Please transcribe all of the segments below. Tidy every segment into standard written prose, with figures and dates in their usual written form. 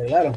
Claro.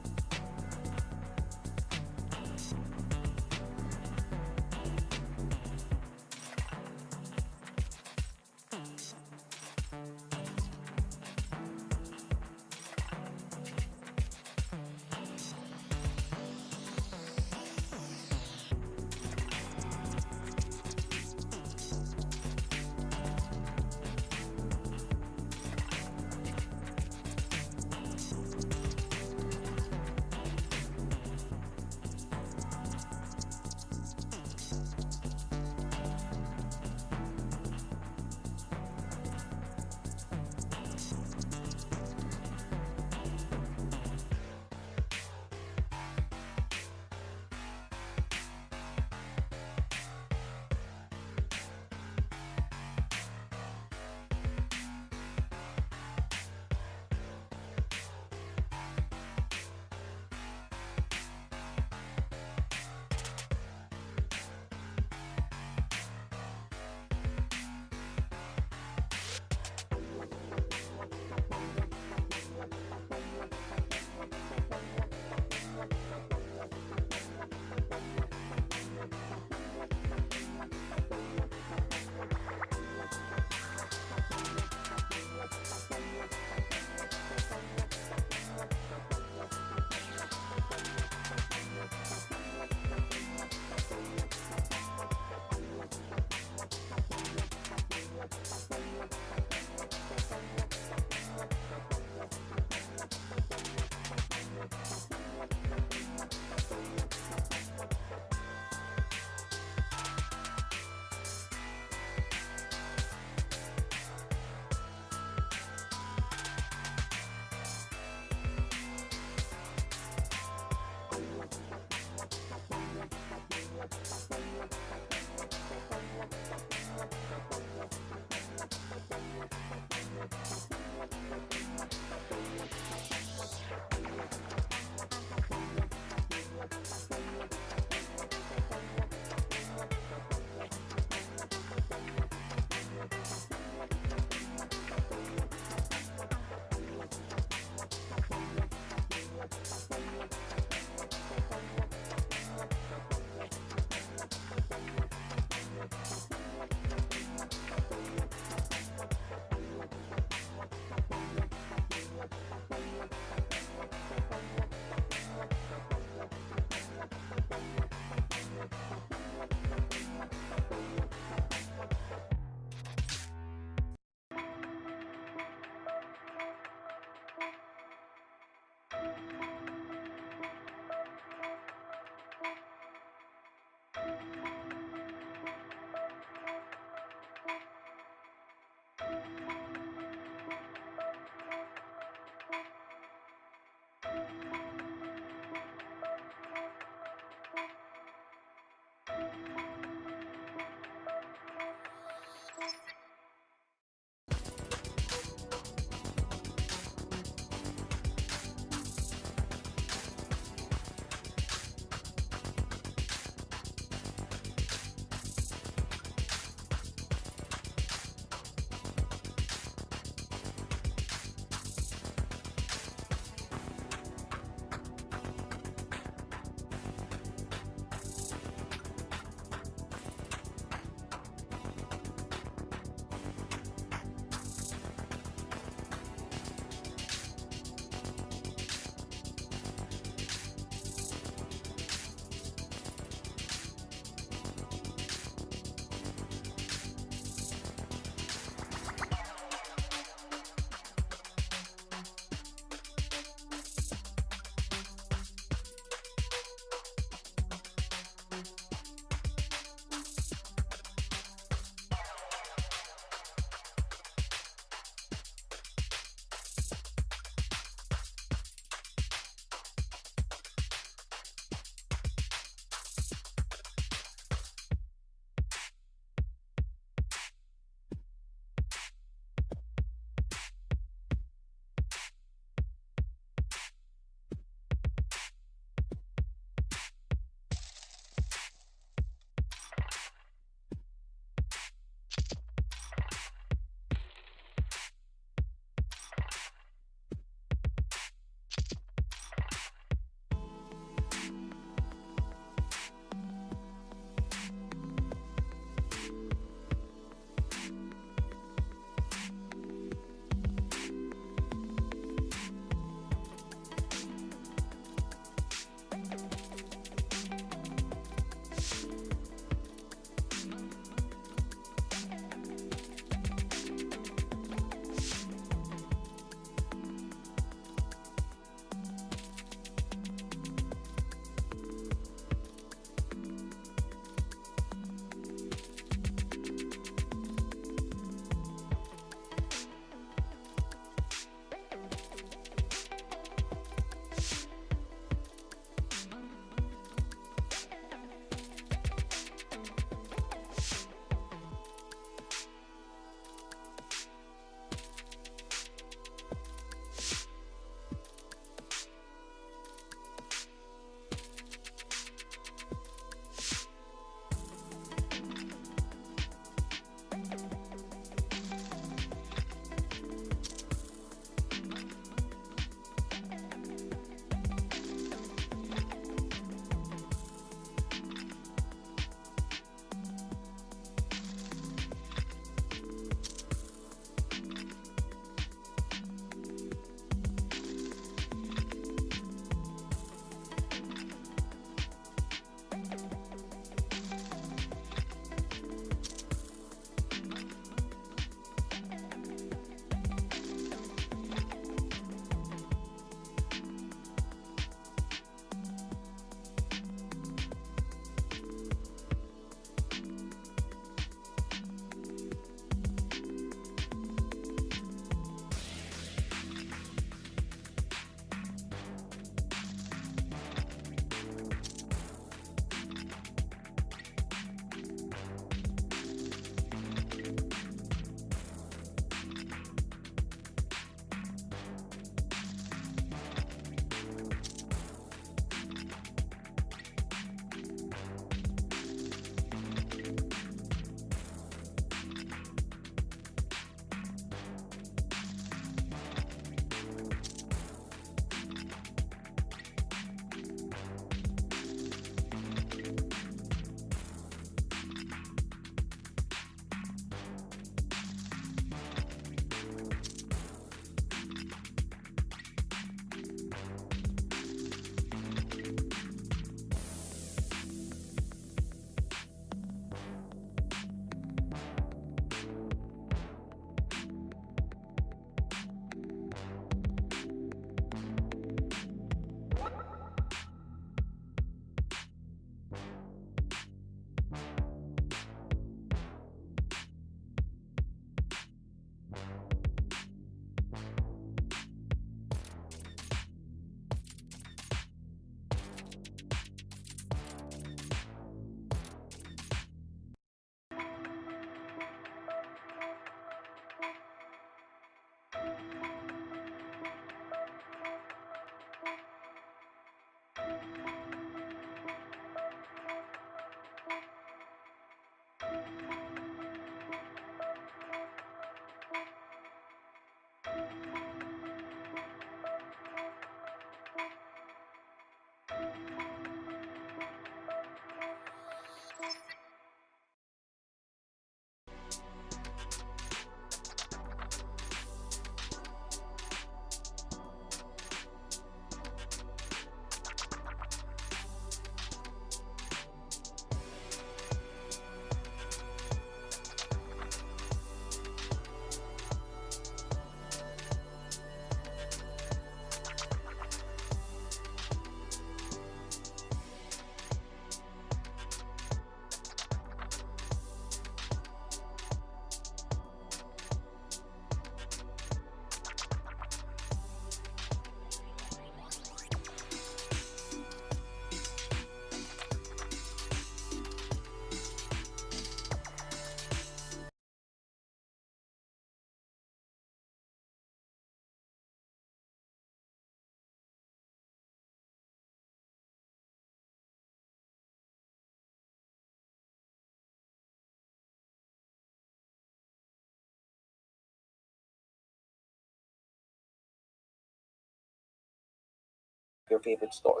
favorite store.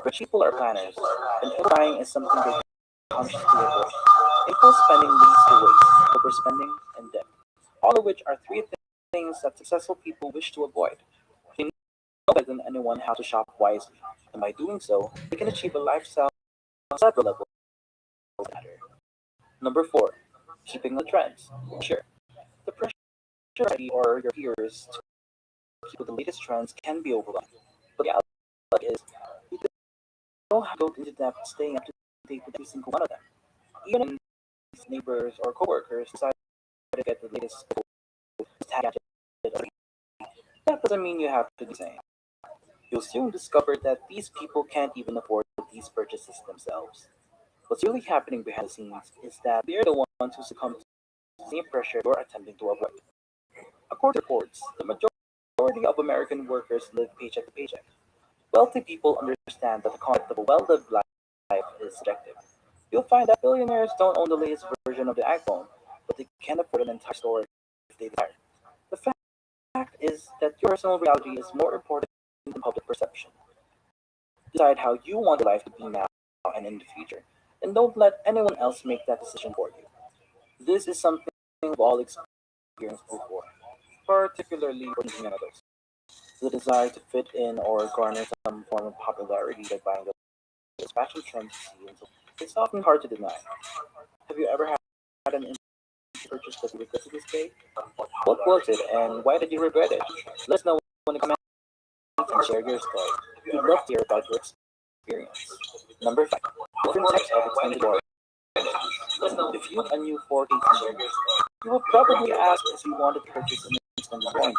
Rich people are planners, and impulse buying is something they consciously avoid. Impulse spending leads to waste, overspending, and debt, all of which are three things that successful people wish to avoid. They know better than anyone how to shop wisely, and by doing so, they can achieve a lifestyle on several levels that matter. Number four, keeping the trends. Sure, the pressure of society or your peers to keep with the latest trends can be overwhelming, but the reality is you don't have to go into depth staying up to date with every single one of them. Even if neighbors or coworkers decide to get the latest gadget, that doesn't mean you have to do the same. You'll soon discover that these people can't even afford these purchases themselves. What's really happening behind the scenes is that they're the ones who succumb to the same pressure you're attempting to avoid. According to reports, the majority of American workers live paycheck to paycheck. Wealthy people understand that the concept of a well-lived life is subjective. You'll find that billionaires don't own the latest version of the iPhone, but they can afford an entire store if they desire. The fact is that your personal reality is more important than public perception. Decide how you want your life to be now and in the future, and don't let anyone else make that decision for you. This is something we've all experienced before, particularly for teenage adults. The desire to fit in or garner some form of popularity by buying the latest fashion trend you see, and so it's often hard to deny. Have you ever had an impulse purchase that you regret to this day? What was it, and why did you regret it? Let us know in the comments and share your story. We'd love to hear about your experience. Number five, different types of extended warranty. If you have a new 4K TV, you will probably ask if you wanted to purchase an extended warranty.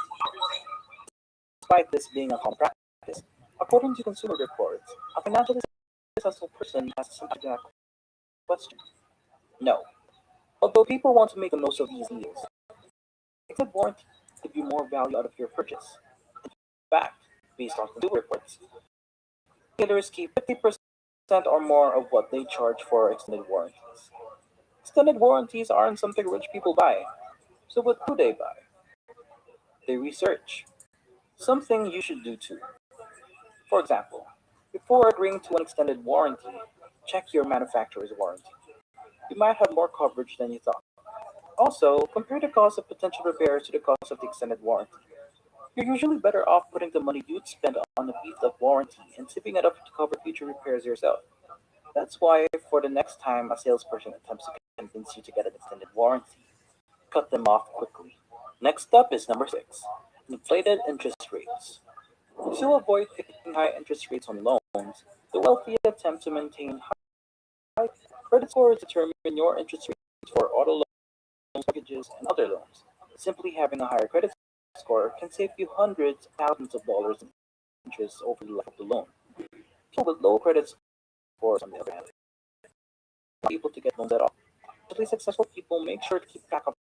Despite this being a common practice, according to consumer reports, a financially successful person has to answer that question. No. Although people want to make the most of these deals, extended warranty give you more value out of your purchase. In fact, based on consumer reports, retailers keep 50% or more of what they charge for extended warranties. Extended warranties aren't something rich people buy. So what do they buy? They research. Something you should do too. For example, before agreeing to an extended warranty, check your manufacturer's warranty. You might have more coverage than you thought. Also, compare the cost of potential repairs to the cost of the extended warranty. You're usually better off putting the money you'd spend on a beefed up warranty and saving it up to cover future repairs yourself. That's why, for the next time a salesperson attempts to convince you to get an extended warranty, cut them off quickly. Next up is number six, inflated interest rates. To avoid paying high interest rates on loans, the wealthy attempt to maintain high credit scores to determine your interest rates for auto loans, mortgages, and other loans. Simply having a higher credit score can save you hundreds of thousands of dollars in interest over the life of the loan. People with low credit scores, on the other hand, are not able to get loans at all. Especially successful people make sure to keep track of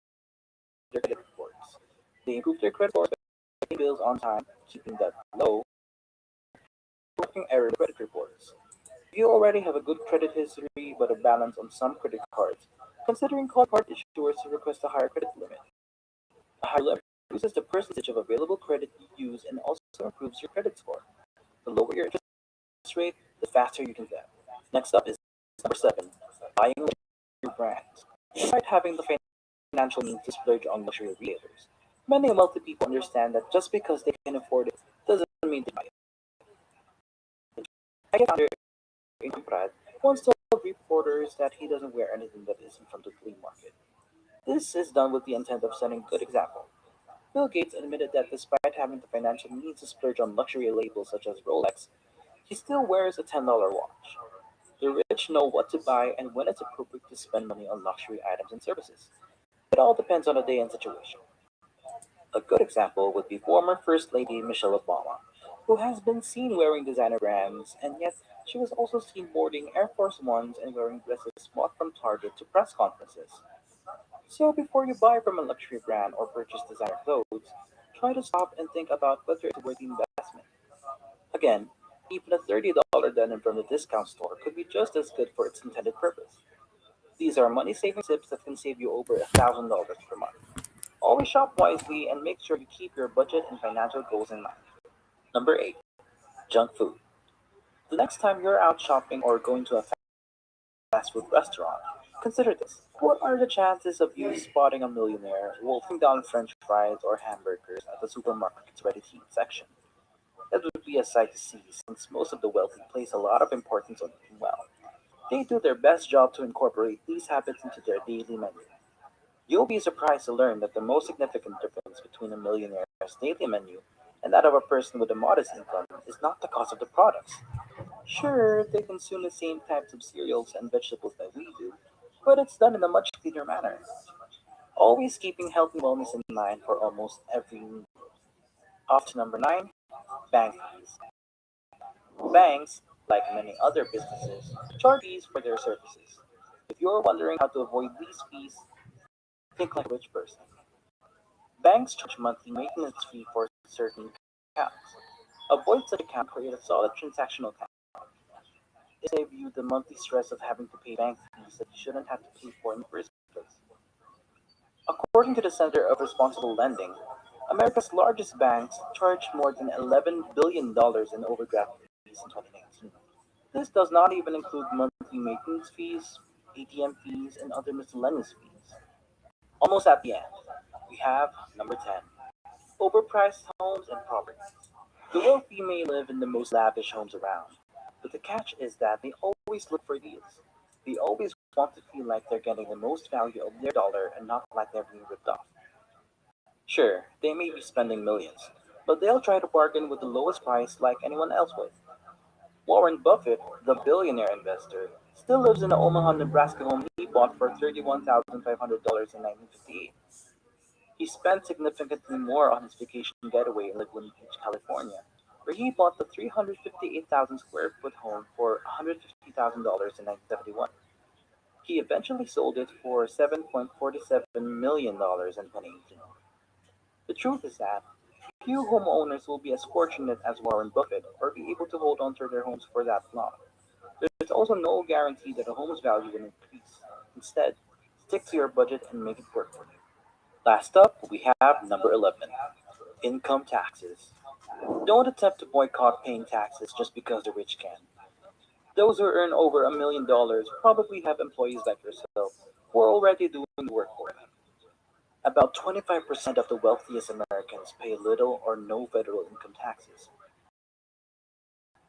their credit reports. They improve their credit scores by paying bills on time, keeping debt low, working error credit reports. If you already have a good credit history but a balance on some credit cards, considering calling card issuers to request a higher credit limit. A higher limit reduces the percentage of available credit you use and also improves your credit score. The lower your interest rate, the faster you can get. Next up is number seven, buying luxury brands. Despite having the financial means to splurge on luxury retailers, many wealthy people understand that just because they can afford it doesn't mean they buy it. I founder Income Brad once told reporters that he doesn't wear anything that isn't from the flea market. This is done with the intent of setting a good example. Bill Gates admitted that despite having the financial means to splurge on luxury labels such as Rolex, he still wears a $10 watch. The rich know what to buy and when it's appropriate to spend money on luxury items and services. It all depends on the day and situation. A good example would be former First Lady Michelle Obama, who has been seen wearing designer brands, and yet she was also seen boarding Air Force Ones and wearing dresses bought from Target to press conferences. So before you buy from a luxury brand or purchase designer clothes, try to stop and think about whether it's a worthy investment. Again, even a $30 denim from the discount store could be just as good for its intended purpose. These are money saving tips that can save you over $1,000 per month. Always shop wisely and make sure you keep your budget and financial goals in mind. Number 8. Junk food. The next time you're out shopping or going to a fast food restaurant, consider this. What are the chances of you spotting a millionaire wolfing down french fries or hamburgers at the supermarket's ready-to-eat section? That would be a sight to see since most of the wealthy place a lot of importance on eating well. They do their best job to incorporate these habits into their daily menu. You'll be surprised to learn that the most significant difference between a millionaire's daily menu and that of a person with a modest income is not the cost of the products. Sure, they consume the same types of cereals and vegetables that we do, but it's done in a much cleaner manner, always keeping health and wellness in mind for almost every need. Off to number 9, bank fees. Banks, like many other businesses, charge fees for their services. If you're wondering how to avoid these fees, think like a rich person. Banks charge monthly maintenance fee for certain accounts. Avoid such account, create a solid transactional account. It saves you the monthly stress of having to pay bank fees that you shouldn't have to pay for in the first place. According to the Center of Responsible Lending, America's largest banks charged more than $11 billion in overdraft fees in 2019. This does not even include monthly maintenance fees, ATM fees, and other miscellaneous fees. Almost at the end, we have number 10, overpriced homes and properties. The wealthy may live in the most lavish homes around, but the catch is that they always look for deals. They always want to feel like they're getting the most value of their dollar and not like they're being ripped off. Sure, they may be spending millions, but they'll try to bargain with the lowest price like anyone else would. Warren Buffett, the billionaire investor, still lives in the Omaha, Nebraska home he bought for $31,500 in 1958. He spent significantly more on his vacation getaway in Laguna Beach, California, where he bought the 358,000 square foot home for $150,000 in 1971. He eventually sold it for $7.47 million in 2018. The truth is that few homeowners will be as fortunate as Warren Buffett or be able to hold on to their homes for that long. There's also no guarantee that a home's value will increase. Instead, stick to your budget and make it work for you. Last up, we have number 11, income taxes. Don't attempt to boycott paying taxes just because the rich can. Those who earn over $1 million probably have employees like yourself who are already doing the work for them. About 25% of the wealthiest Americans pay little or no federal income taxes.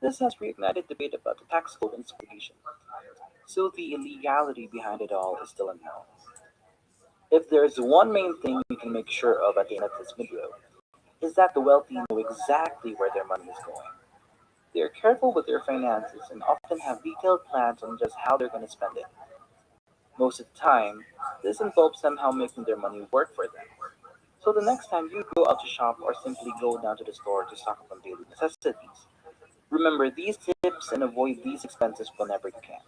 This has reignited debate about the tax code and supervision, so the illegality behind it all is still unknown. If there's one main thing you can make sure of at the end of this video, is that the wealthy know exactly where their money is going. They are careful with their finances and often have detailed plans on just how they're going to spend it. Most of the time, this involves somehow making their money work for them. So the next time you go out to shop or simply go down to the store to stock up on daily necessities, remember these tips and avoid these expenses whenever you can.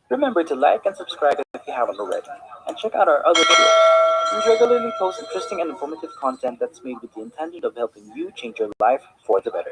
Remember to like and subscribe if you haven't already, and check out our other videos. We regularly post interesting and informative content that's made with the intention of helping you change your life for the better.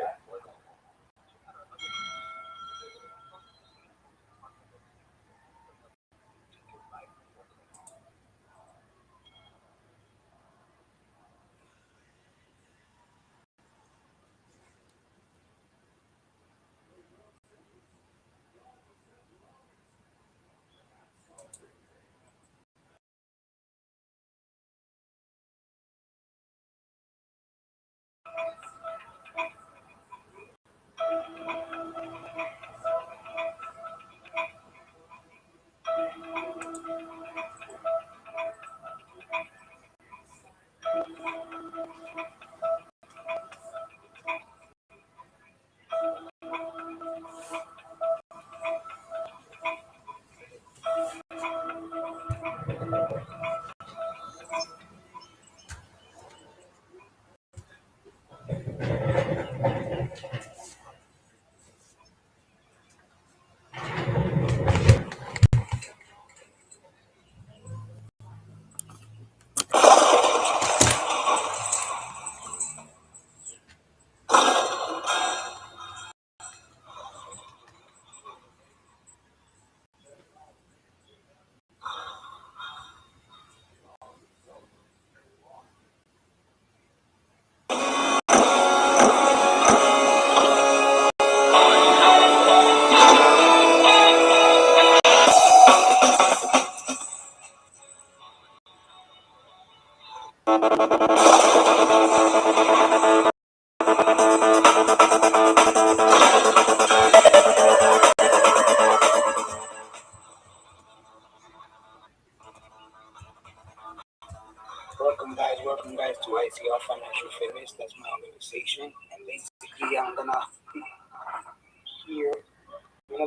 Welcome guys to ICR Financial Fitness. That's my organization, and basically I'm gonna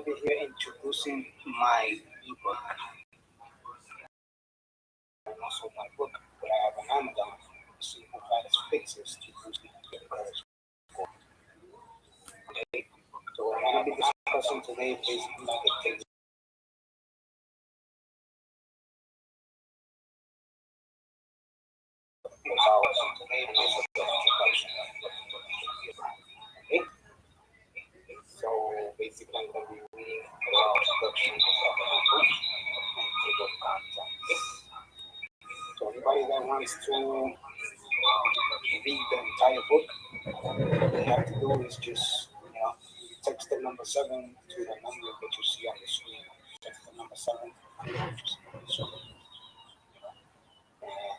be here introducing my ebook and also my book that I have on Amazon. Simple Fast Fixes to boost your credit score. Okay, so what I'm gonna be discussing today is basically the things about today is the introduction. Okay, so basically I'm gonna be reading about introduction of the book and table of contents. So anybody that wants to read the entire book, all they have to do is just, text the number 7 to the number that you see on the screen. Text the number 7 to the number you see on the screen. And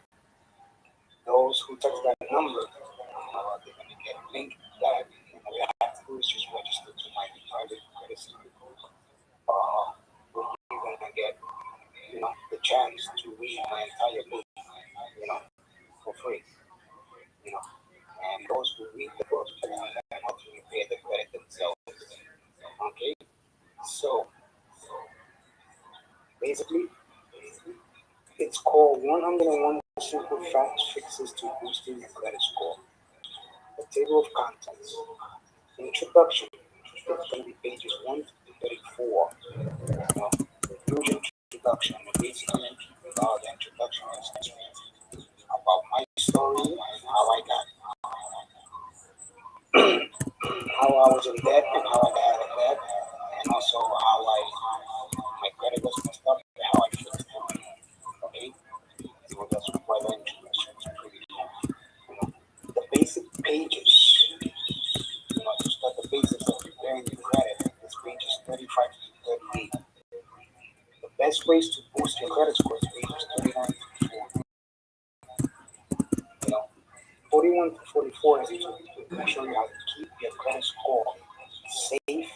those who text that number, they're going to get a link that all you have to do is just register to my private credit card. Where you're going to get, the chance to read my entire book, for free. And those who read the book are going to ultimately pay the credit themselves. Okay, so basically, it's called 101 Simple Fast Fixes to Boosting Your Credit Score. The table of contents. Introduction. It's going to be pages 1 to 34. The huge introduction. Basically, the introduction is about my story and how I got, how I was in debt and how I got out of debt, and also how my credit was messed up and how I fixed it. Okay, so that's why the introduction is pretty long. The basic pages. To start the basics of preparing your credit, it's pages 35 to 38. The best ways to boost your credit score is pages 39 to 40. 41 to 44 is to show you how to keep your credit score safe.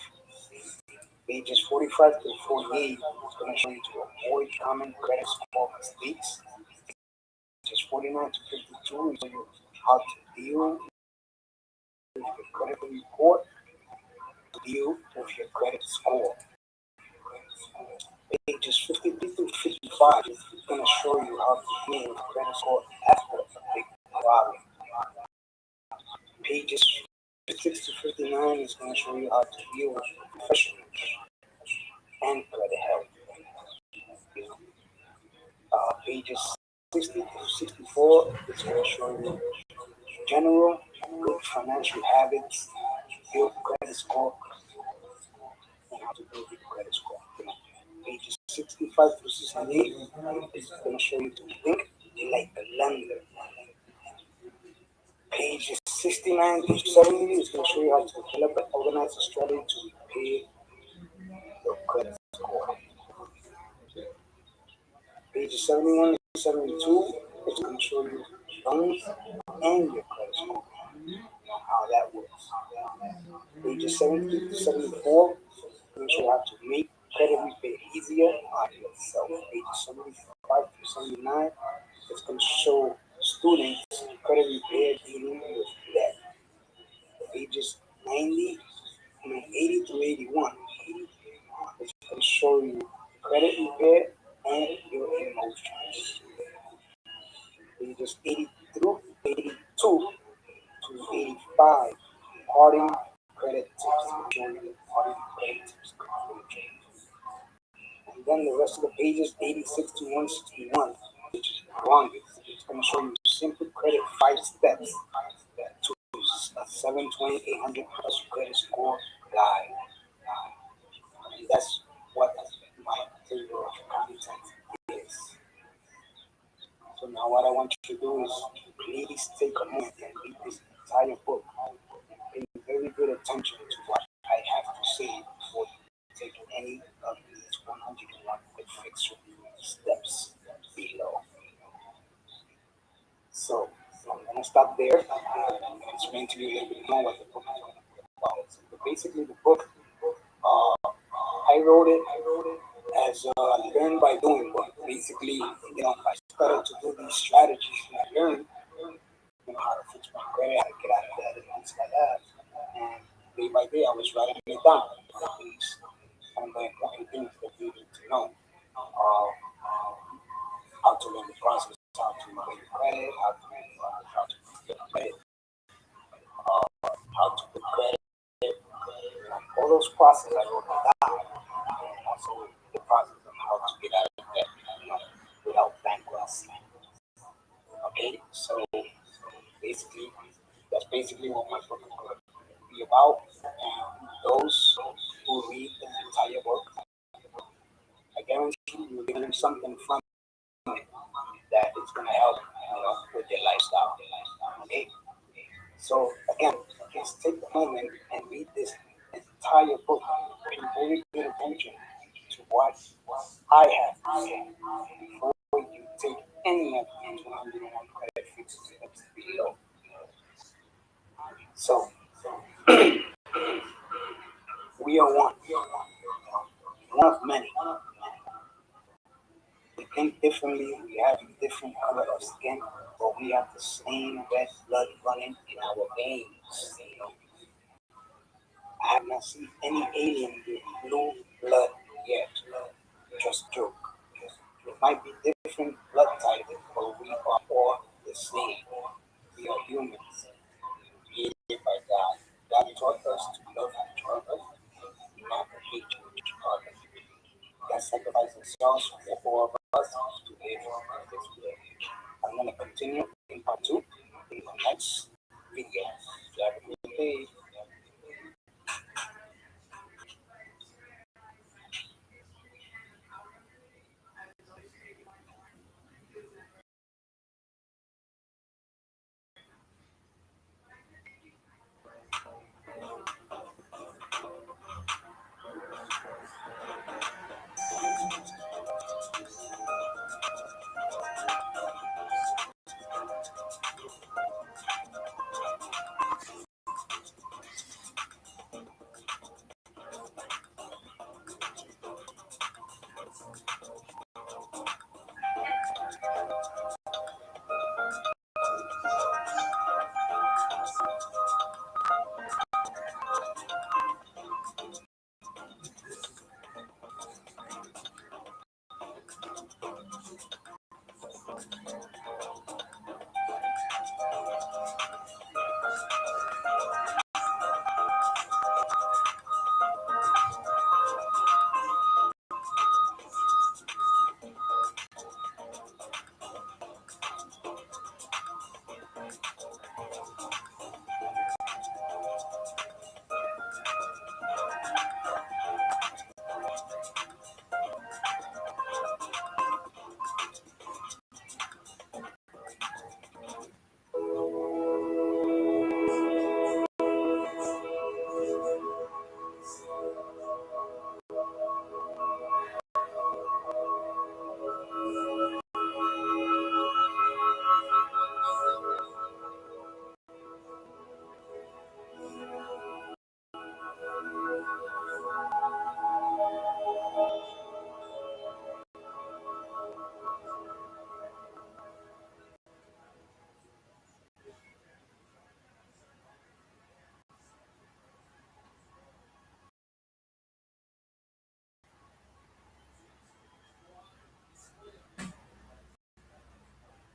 Pages 45 to 48 is going to show you to avoid common credit score mistakes. Pages 49 to 52 is show you how to deal with your credit report, to deal with your credit score. Pages 53 to 55 is going to show you how to deal with credit score after a big problem. Pages 56 to 59 is going to show you how to deal with professionals and credit help. Pages 60 to 64 is going to show you general good financial habits, build credit score, and how to build your credit score. Pages 65 to 68 is going to show you to think like a lender. Pages 69 to 70 is going to show you how to develop and organize a strategy to repay your credit score. Pages 71 to 72 is going to show you loans and your credit score, how that works. Pages 70 to 74 is going to show you how to make credit repay easier on yourself. Pages 75 to 79 is going to show students credit repair dealing with debt. Pages 90, 80 to 81 is going to show you credit repair and your emotions. Pages 80 through 82 to 85, parting credit tips, showing you parting credit tips. And then the rest of the pages, 86 to 161, which is the longest. It's going to show you simple credit 5 steps to a 720 800 plus credit score guide. And that's what my table of content is. So now what I want you to do is please take a moment and read this entire book. Pay very good attention to what I have to say before you take any of these 101 quick fix steps below. So I'm gonna stop there and explain to you a little bit more what the book is about. But basically, the book, I wrote it as learn by doing. But basically, I started to do these strategies and I learned, how to fix my credit, how to get out of debt, and things like that. And day by day, I was writing it down. These kind of important things that you need to know. How to learn the process, how to pay your credit, how to get credit, how to put credit, all those processes I wrote them down, and also the process of how to get out of debt, without bankruptcy. Okay, so basically, that's basically what my book is going to be about. And those who read the entire book, I guarantee you will learn something from it that is going to help, with your lifestyle. Okay, so again, just take a moment and read this entire book. Pay very good attention to what I have to say before you take any of the 201 credit fixes that's below. So we are one of many. We think differently. We have different color of skin, but we have the same red blood running in our veins. I have not seen any alien with blue blood yet. Just joke. It might be different blood type, but we are all the same. We are humans, created by God. God taught us to love each other, not to hate each other. God sacrificed Himself for all of us to live in this world. I'm going to continue in part two in the next video. So have a good day.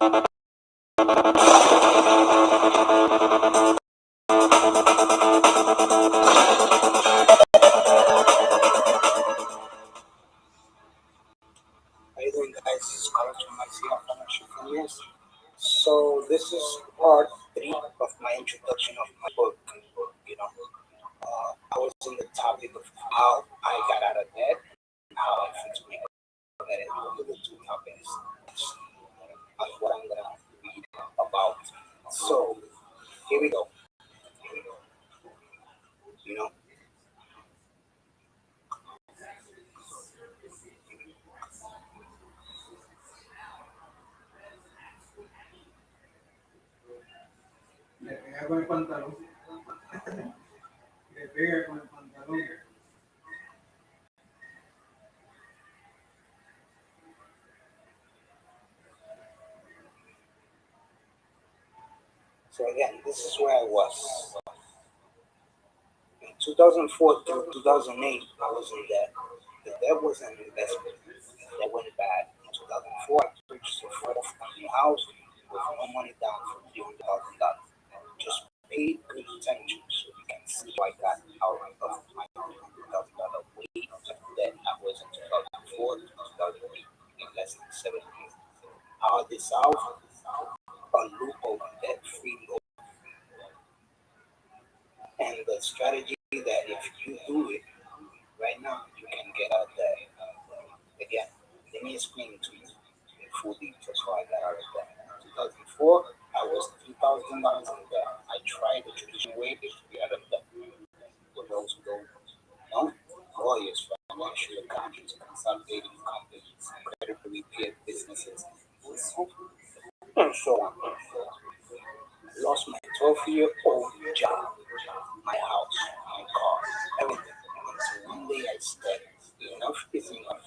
How you doing, guys? This is Carlos from ICF Financial Finance. So this is part three of my introduction of my book. I was on the topic of how I got out of debt and how I fixed my credit. Those are the two topics of what I'm gonna read about. So here we go. You know, Le pega con el pantalón. Le pega con el pantalón. So again, this is where I was. In 2004 to 2008, I was in debt. The debt was an investment that went bad. In 2004, I purchased a fourth new house with no money down for $300,000. Just paid good attention so you can see how I got out of my $300,000 weight of debt I was in 2004 to 2008 in less than 7 years. How I did solve a loophole debt-free loan and the strategy that if you do it right now, you can get out there. Again, let me explain to you in full details how I got out of that. In 2004, I was $3,000 in debt. I tried the traditional way to get out of debt. For those who don't know, lawyers, financial accountants, consolidating companies, credit repair businesses, and so on. I lost my 12-year-old job, my house, my car, everything. Until one day I said, enough is enough.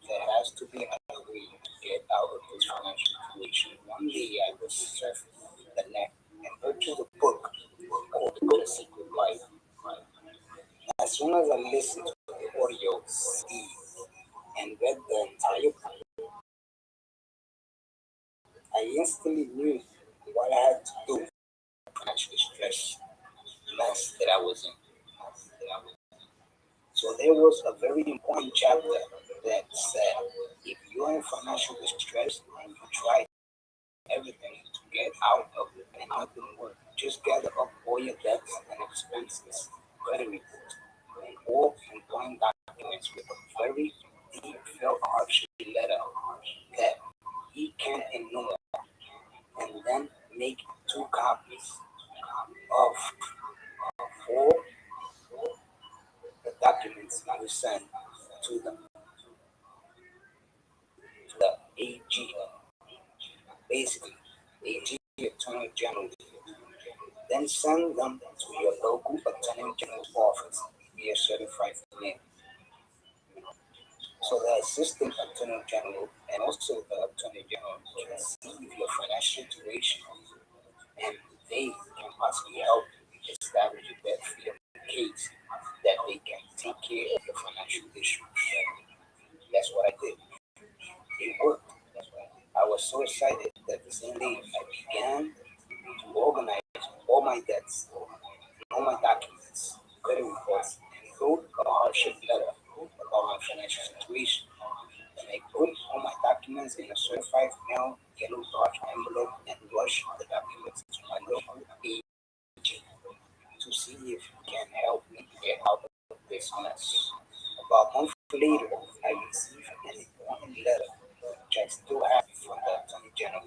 There has to be another way to get out of this financial situation. One day I was surfing the net and purchased a book called The Secret Life. As soon as I listened to the audio CD and read the entire book, I instantly knew what I had to do to financial stress mess that I was in. So there was a very important chapter that said, if you're in financial distress and you try everything to get out of it and nothing works, just gather up all your debts and expenses, credit reports, and all important documents with a very deep felt hardship letter that he can ignore, and then make 2 copies of all the documents you send to them to the AG, basically AG Attorney General. Then send them to your local Attorney General's office via certified mail. So the Assistant Attorney General and also the Attorney General can see your financial situation and they can possibly help you establish a debt freedom case that they can take care of your financial issues. That's what I did. It worked. I was so excited that the same day I began to organize all my debts, all my documents, credit reports, and wrote a hardship letter about my financial situation. And I put all my documents in a certified mail yellow large envelope and rushed the documents to my local agent to see if he can help me get out of this mess. About a month later, I received an important letter, which I still have from the Attorney General,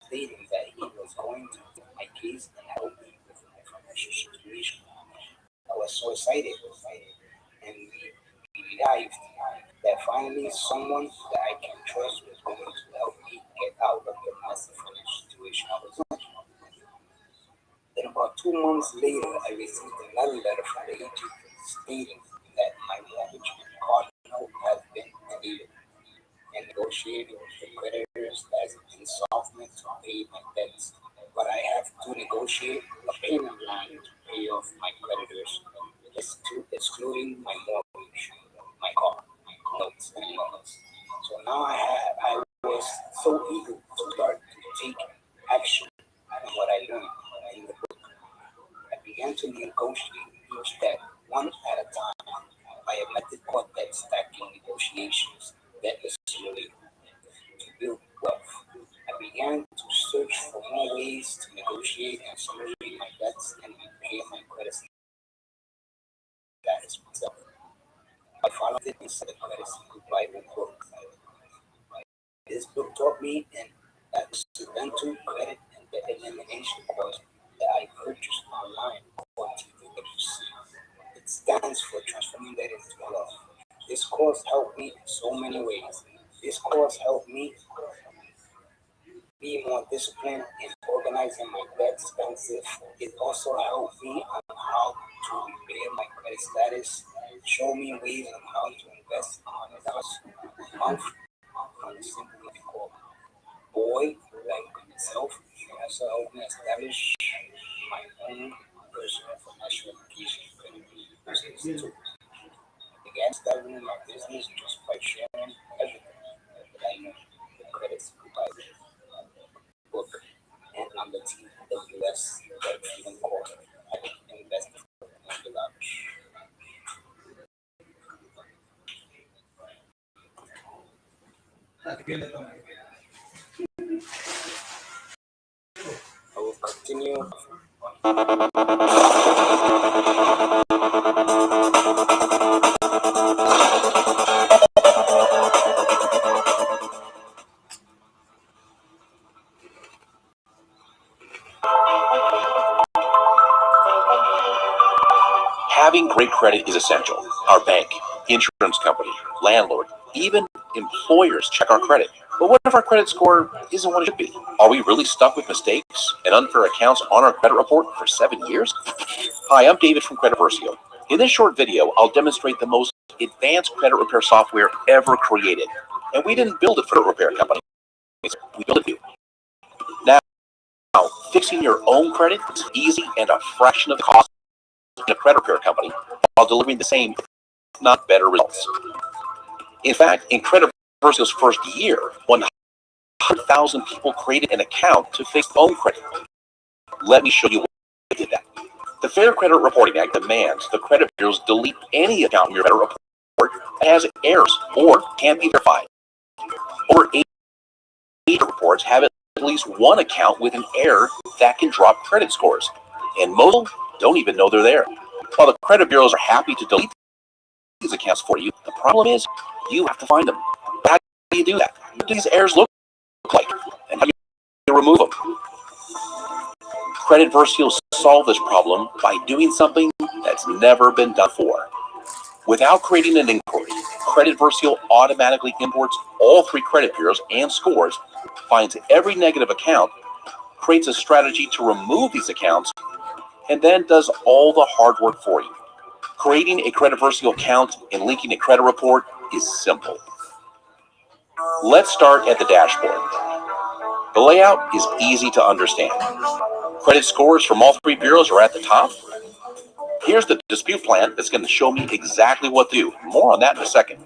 stating that he was going to take my case and help me with my financial situation. I was so excited and relieved that finally someone that I can trust was going to help me get out of the massive financial situation I was in. Then about 2 months later, I received another letter from the agent stating that my mortgage and car note has been deleted and negotiating with the creditors as insolvent to pay my debts. But I have to negotiate a payment line to pay off my creditors, excluding my mortgage, my car, my notes, and loans. So now I was so eager to start to take action on what I learned in the book. I began to negotiate each debt one at a time by a method called debt stacking negotiations that is really to build wealth. I began to search for more ways to negotiate and accelerate my debts and repay my credit status myself. I followed it inside the credit secret Bible book. This book taught me an accidental credit and debt elimination course that I purchased online on TVWC. It stands for Transforming Debt into Wealth. This course helped me in so many ways. This course helped me be more disciplined in organizing my debt expensive. It also helped me on how to repair my credit status, show me ways on how to invest $100 a month on a simple called Boy Bank itself. It also helped me establish my own personal financial education credit business too. Began studying my business just by sharing everything that I know. The credit supervisor book and on the TWS that even course. I can invest in the launch. I will continue. Having great credit is essential. Our bank, insurance company, landlord, even employers check our credit. But what if our credit score isn't what it should be? Are we really stuck with mistakes and unfair accounts on our credit report for 7 years? Hi, I'm David from Versio. In this short video, I'll demonstrate the most advanced credit repair software ever created. And we didn't build it for a repair company. We built it for you. Now, fixing your own credit is easy and a fraction of the cost in a credit repair company while delivering the same, if not better results. In fact, in Credit Versio's first year, 100,000 people created an account to fix their own credit. Let me show you what we did that. The Fair Credit Reporting Act demands the credit bureaus delete any account in your credit report that has errors or can't be verified. Over 80 reports have at least one account with an error that can drop credit scores, and most don't even know they're there. While the credit bureaus are happy to delete these accounts for you, the problem is you have to find them. How do you do that? What do these errors look like? And how do you remove them? Credit Versio solved this problem by doing something that's never been done before. Without creating an inquiry, Credit Versio automatically imports all 3 credit bureaus and scores, finds every negative account, creates a strategy to remove these accounts, and then does all the hard work for you. Creating a Credit Versio account and linking a credit report is simple. Let's start at the dashboard. The layout is easy to understand. Credit scores from all 3 bureaus are at the top. Here's the dispute plan that's going to show me exactly what to do. More on that in a second.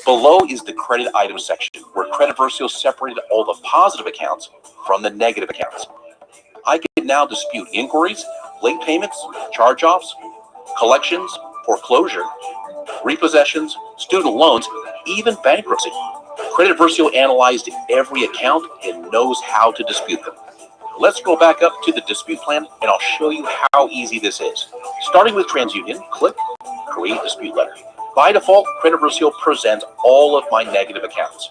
Below is the credit item section, where Credit Versio separated all the positive accounts from the negative accounts. I can now dispute inquiries, late payments, charge-offs, collections, foreclosure, repossessions, student loans, even bankruptcy. Credit Versio analyzed every account and knows how to dispute them. Let's go back up to the dispute plan and I'll show you how easy this is. Starting with TransUnion, click Create Dispute Letter. By default, Credit Versio presents all of my negative accounts.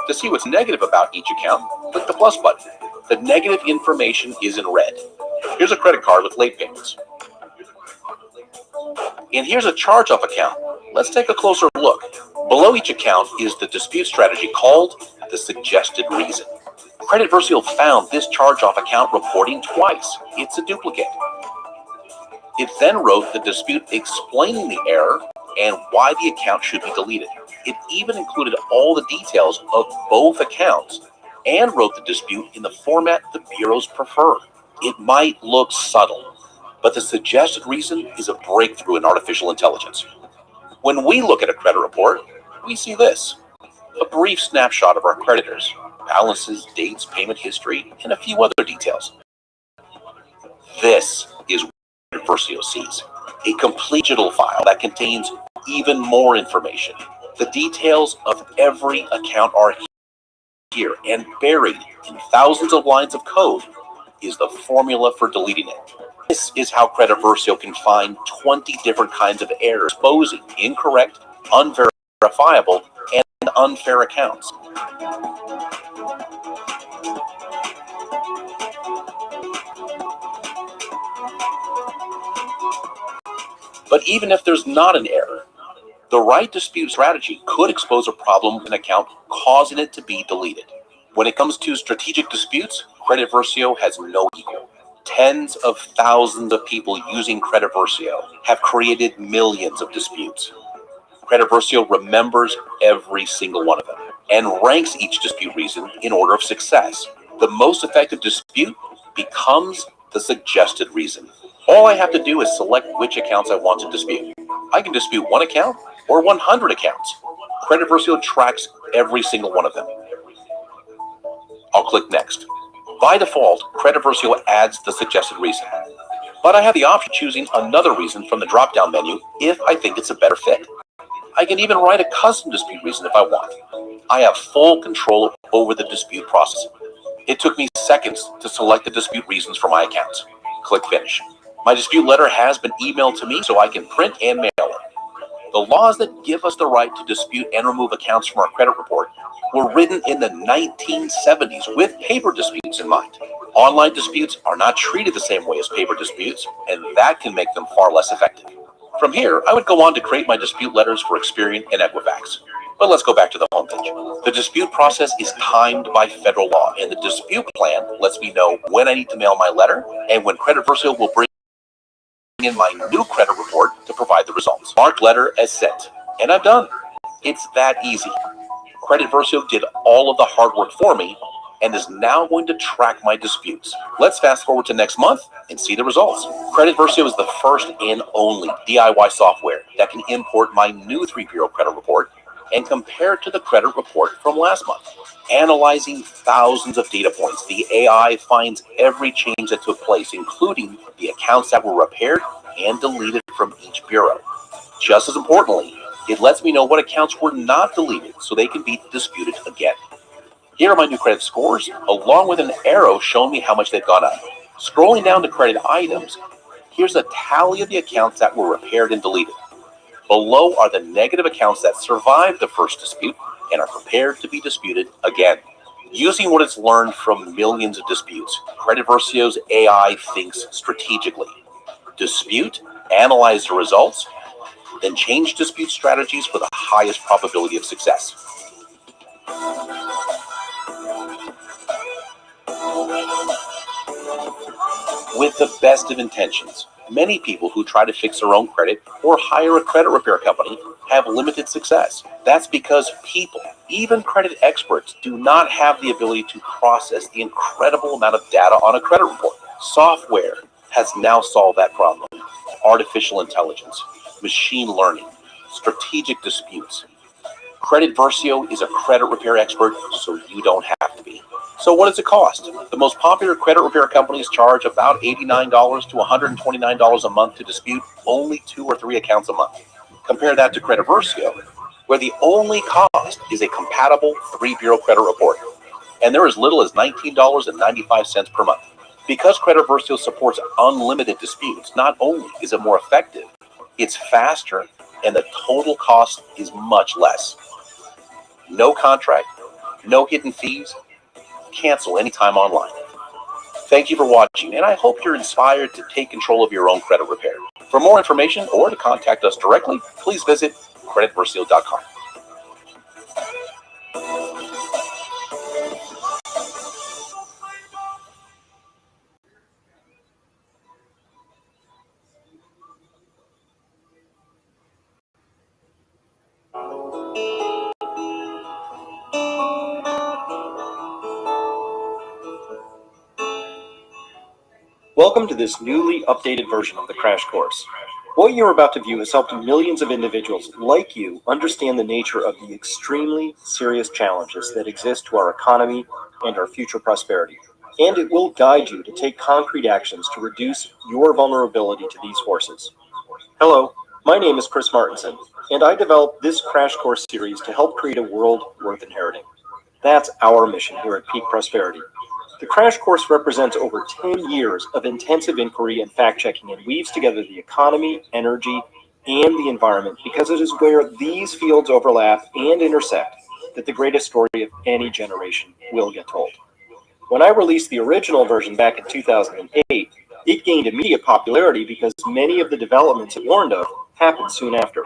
To see what's negative about each account, click the plus button. The negative information is in red. Here's a credit card with late payments. And here's a charge-off account. Let's take a closer look. Below each account is the dispute strategy called the suggested reason. Credit Versio found this charge-off account reporting twice. It's a duplicate. It then wrote the dispute explaining the error and why the account should be deleted. It even included all the details of both accounts and wrote the dispute in the format the bureaus prefer. It might look subtle, but the suggested reason is a breakthrough in artificial intelligence. When we look at a credit report, we see this: a brief snapshot of our creditors, balances, dates, payment history, and a few other details. This is what Versio sees: a complete digital file that contains even more information. The details of every account are here, and buried in thousands of lines of code is the formula for deleting it. This is how Credit Versio can find 20 different kinds of errors, exposing incorrect, unverifiable, and unfair accounts. But even if there's not an error, the right dispute strategy could expose a problem with an account, causing it to be deleted. When it comes to strategic disputes, Credit Versio has no equal. Tens of thousands of people using Credit Versio have created millions of disputes. Credit Versio remembers every single one of them and ranks each dispute reason in order of success. The most effective dispute becomes the suggested reason. All I have to do is select which accounts I want to dispute. I can dispute one account or 100 accounts. Credit Versio tracks every single one of them. I'll click Next. By default, Credit Versio adds the suggested reason, but I have the option of choosing another reason from the drop-down menu if I think it's a better fit. I can even write a custom dispute reason if I want. I have full control over the dispute process. It took me seconds to select the dispute reasons for my accounts. Click Finish. My dispute letter has been emailed to me so I can print and mail it. The laws that give us the right to dispute and remove accounts from our credit report were written in the 1970s with paper disputes in mind. Online disputes are not treated the same way as paper disputes, and that can make them far less effective. From here, I would go on to create my dispute letters for Experian and Equifax. But let's go back to the homepage. The dispute process is timed by federal law, and the dispute plan lets me know when I need to mail my letter and when Credit Versio will bring in my new credit report to provide the results. Mark letter as sent, and I'm done. It's that easy. Credit Versio did all of the hard work for me and is now going to track my disputes. Let's fast forward to next month and see the results. Credit Versio is the first and only DIY software that can import my new 3-bureau credit report and compare it to the credit report from last month. Analyzing thousands of data points, the AI finds every change that took place, including the accounts that were repaired and deleted from each bureau. Just as importantly, it lets me know what accounts were not deleted so they can be disputed again. Here are my new credit scores, along with an arrow showing me how much they've gone up. Scrolling down to credit items, here's a tally of the accounts that were repaired and deleted. Below are the negative accounts that survived the first dispute and are prepared to be disputed again. Using what it's learned from millions of disputes, Credit Versio's AI thinks strategically. Dispute, analyze the results, then change dispute strategies for the highest probability of success. With the best of intentions, many people who try to fix their own credit or hire a credit repair company have limited success. That's because people, even credit experts, do not have the ability to process the incredible amount of data on a credit report. Software has now solved that problem. Artificial intelligence, machine learning, strategic disputes. Credit Versio is a credit repair expert, so you don't have to be. So what does it cost? The most popular credit repair companies charge about $89 to $129 a month to dispute only 2 or 3 accounts a month. Compare that to Credit Versio, where the only cost is a compatible 3-bureau credit report, and they're as little as $19.95 per month. Because Credit Versio supports unlimited disputes, not only is it more effective, it's faster, and the total cost is much less. No contract, no hidden fees, cancel anytime online. Thank you for watching, and I hope you're inspired to take control of your own credit repair. For more information or to contact us directly, please visit creditversio.com. Welcome to this newly updated version of the crash course. What you're about to view has helped millions of individuals like you understand the nature of the extremely serious challenges that exist to our economy and our future prosperity. And it will guide you to take concrete actions to reduce your vulnerability to these forces. Hello, my name is Chris Martinson, and I developed this crash course series to help create a world worth inheriting. That's our mission here at Peak Prosperity. The crash course represents over 10 years of intensive inquiry and fact-checking and weaves together the economy, energy, and the environment because it is where these fields overlap and intersect that the greatest story of any generation will get told. When I released the original version back in 2008, it gained immediate popularity because many of the developments it warned of happened soon after.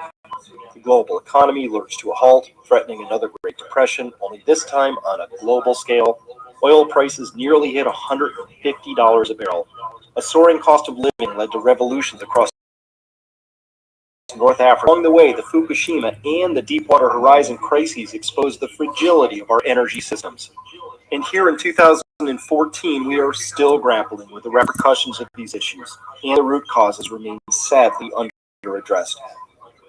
The global economy lurched to a halt, threatening another Great Depression, only this time on a global scale. Oil prices nearly hit $150 a barrel. A soaring cost of living led to revolutions across North Africa. Along the way, the Fukushima and the Deepwater Horizon crises exposed the fragility of our energy systems. And here in 2014, we are still grappling with the repercussions of these issues, and the root causes remain sadly underaddressed.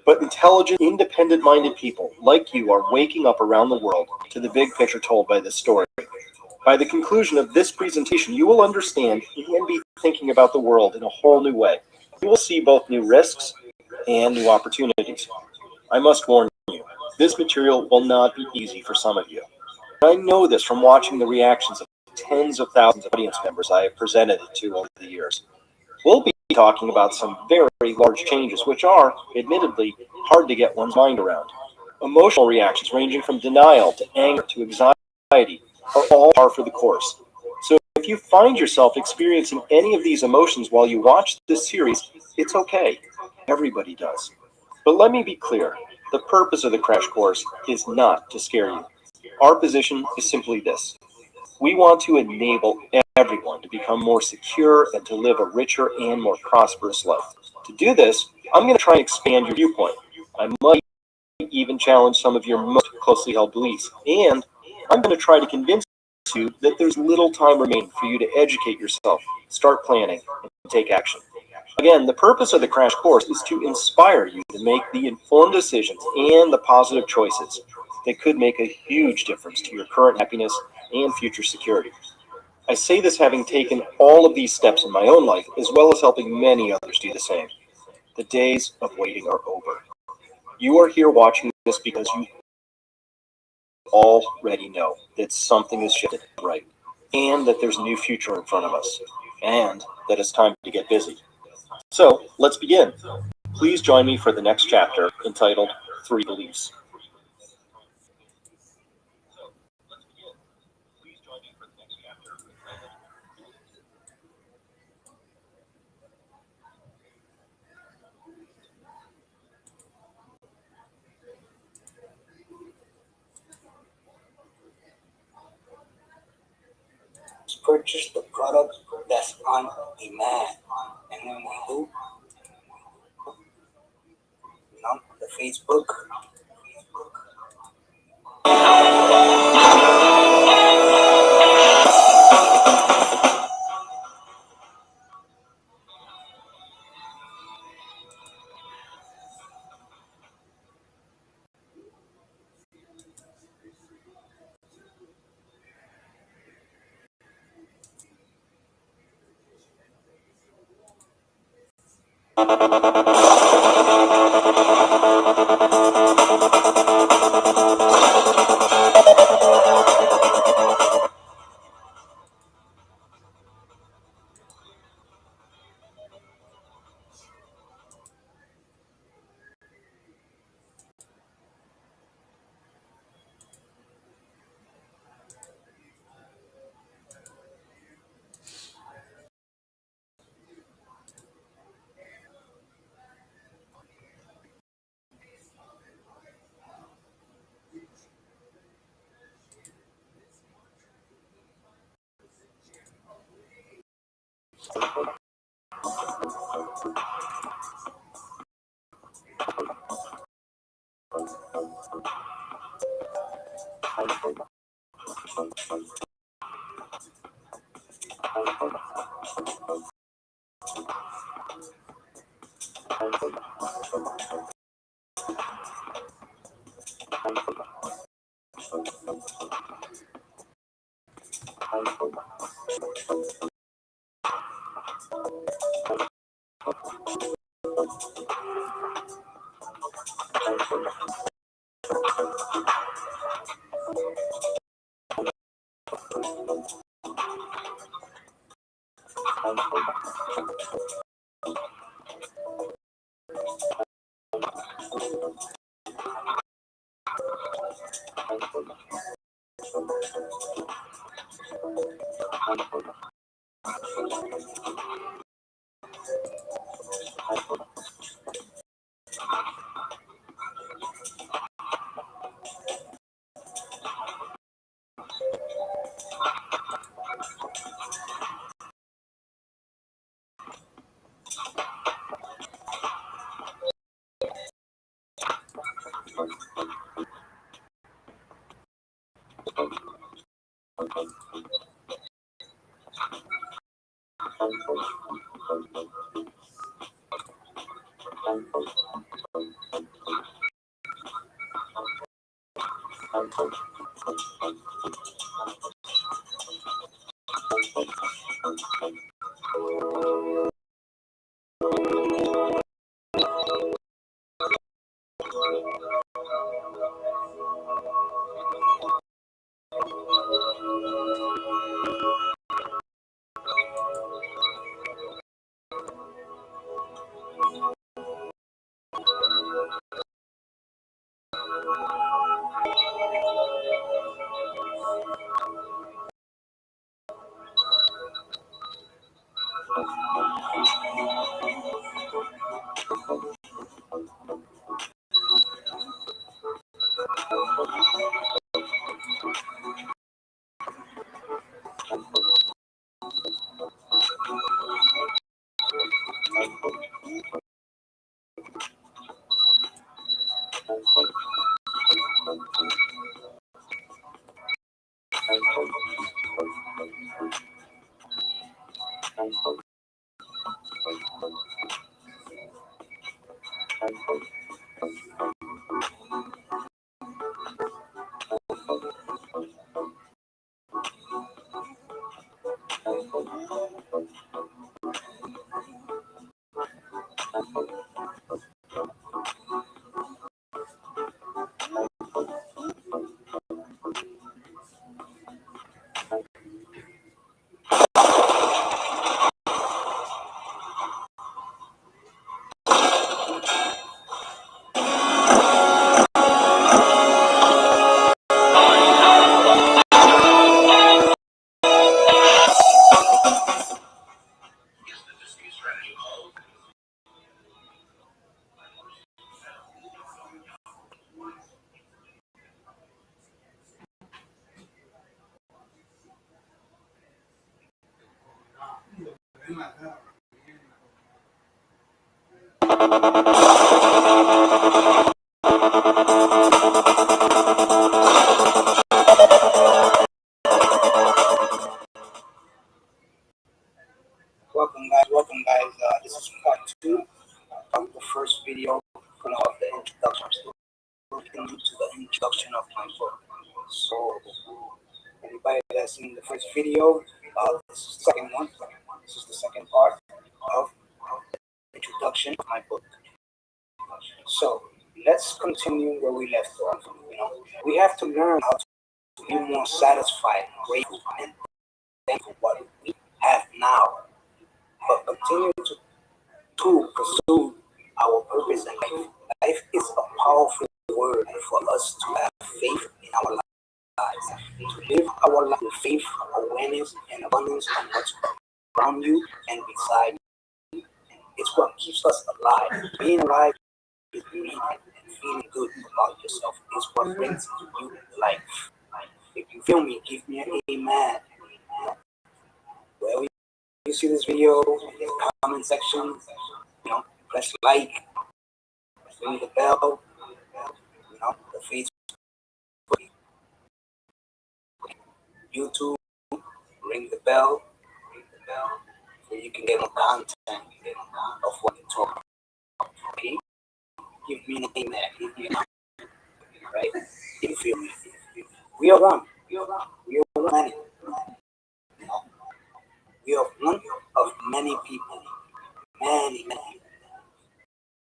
But intelligent, independent-minded people like you are waking up around the world to the big picture told by this story. By the conclusion of this presentation, you will understand and be thinking about the world in a whole new way. You will see both new risks and new opportunities. I must warn you, this material will not be easy for some of you. I know this from watching the reactions of tens of thousands of audience members I have presented it to over the years. We'll be talking about some very large changes, which are, admittedly, hard to get one's mind around. Emotional reactions ranging from denial to anger to anxiety are all par for the course. So if you find yourself experiencing any of these emotions while you watch this series, it's okay. Everybody does. But let me be clear, the purpose of the crash course is not to scare you. Our position is simply this. We want to enable everyone to become more secure and to live a richer and more prosperous life. To do this, I'm going to try and expand your viewpoint. I might even challenge some of your most closely held beliefs. And I'm going to try to convince you that there's little time remaining for you to educate yourself, start planning, and take action. Again, the purpose of the crash course is to inspire you to make the informed decisions and the positive choices that could make a huge difference to your current happiness and future security. I say this having taken all of these steps in my own life, as well as helping many others do the same. The days of waiting are over. You are here watching this because you already know that something is shifted right, and that there's a new future in front of us, and that it's time to get busy. So, let's begin. Please join me for the next chapter entitled Three Beliefs. Purchase the product that's on demand. And then we do, the Facebook. Welcome guys. This is part two of the first video of the introduction. I'm still looking into the introduction of my book. So anybody that's seen the first video, this is the second one. This is the second part of the introduction of my book. So let's continue where we left off. We have to learn how to be more satisfied, grateful, and thankful for what we have now, but continue to pursue our purpose in life. Life is a powerful word for us to have faith in our lives, to live our life with faith, awareness, and abundance of what's around you and beside you. It's what keeps us alive. Being alive is breathing and feeling good about yourself. It's what brings you life. If you feel me, give me an amen. Well, you see this video in the comment section, press like, ring the bell, the Facebook, YouTube, ring the bell, so you can get more content of what you talk about. Okay? Give me an amen. Give me an amen. Right? If you feel me. We are one. We are many. We are one of many people. Many.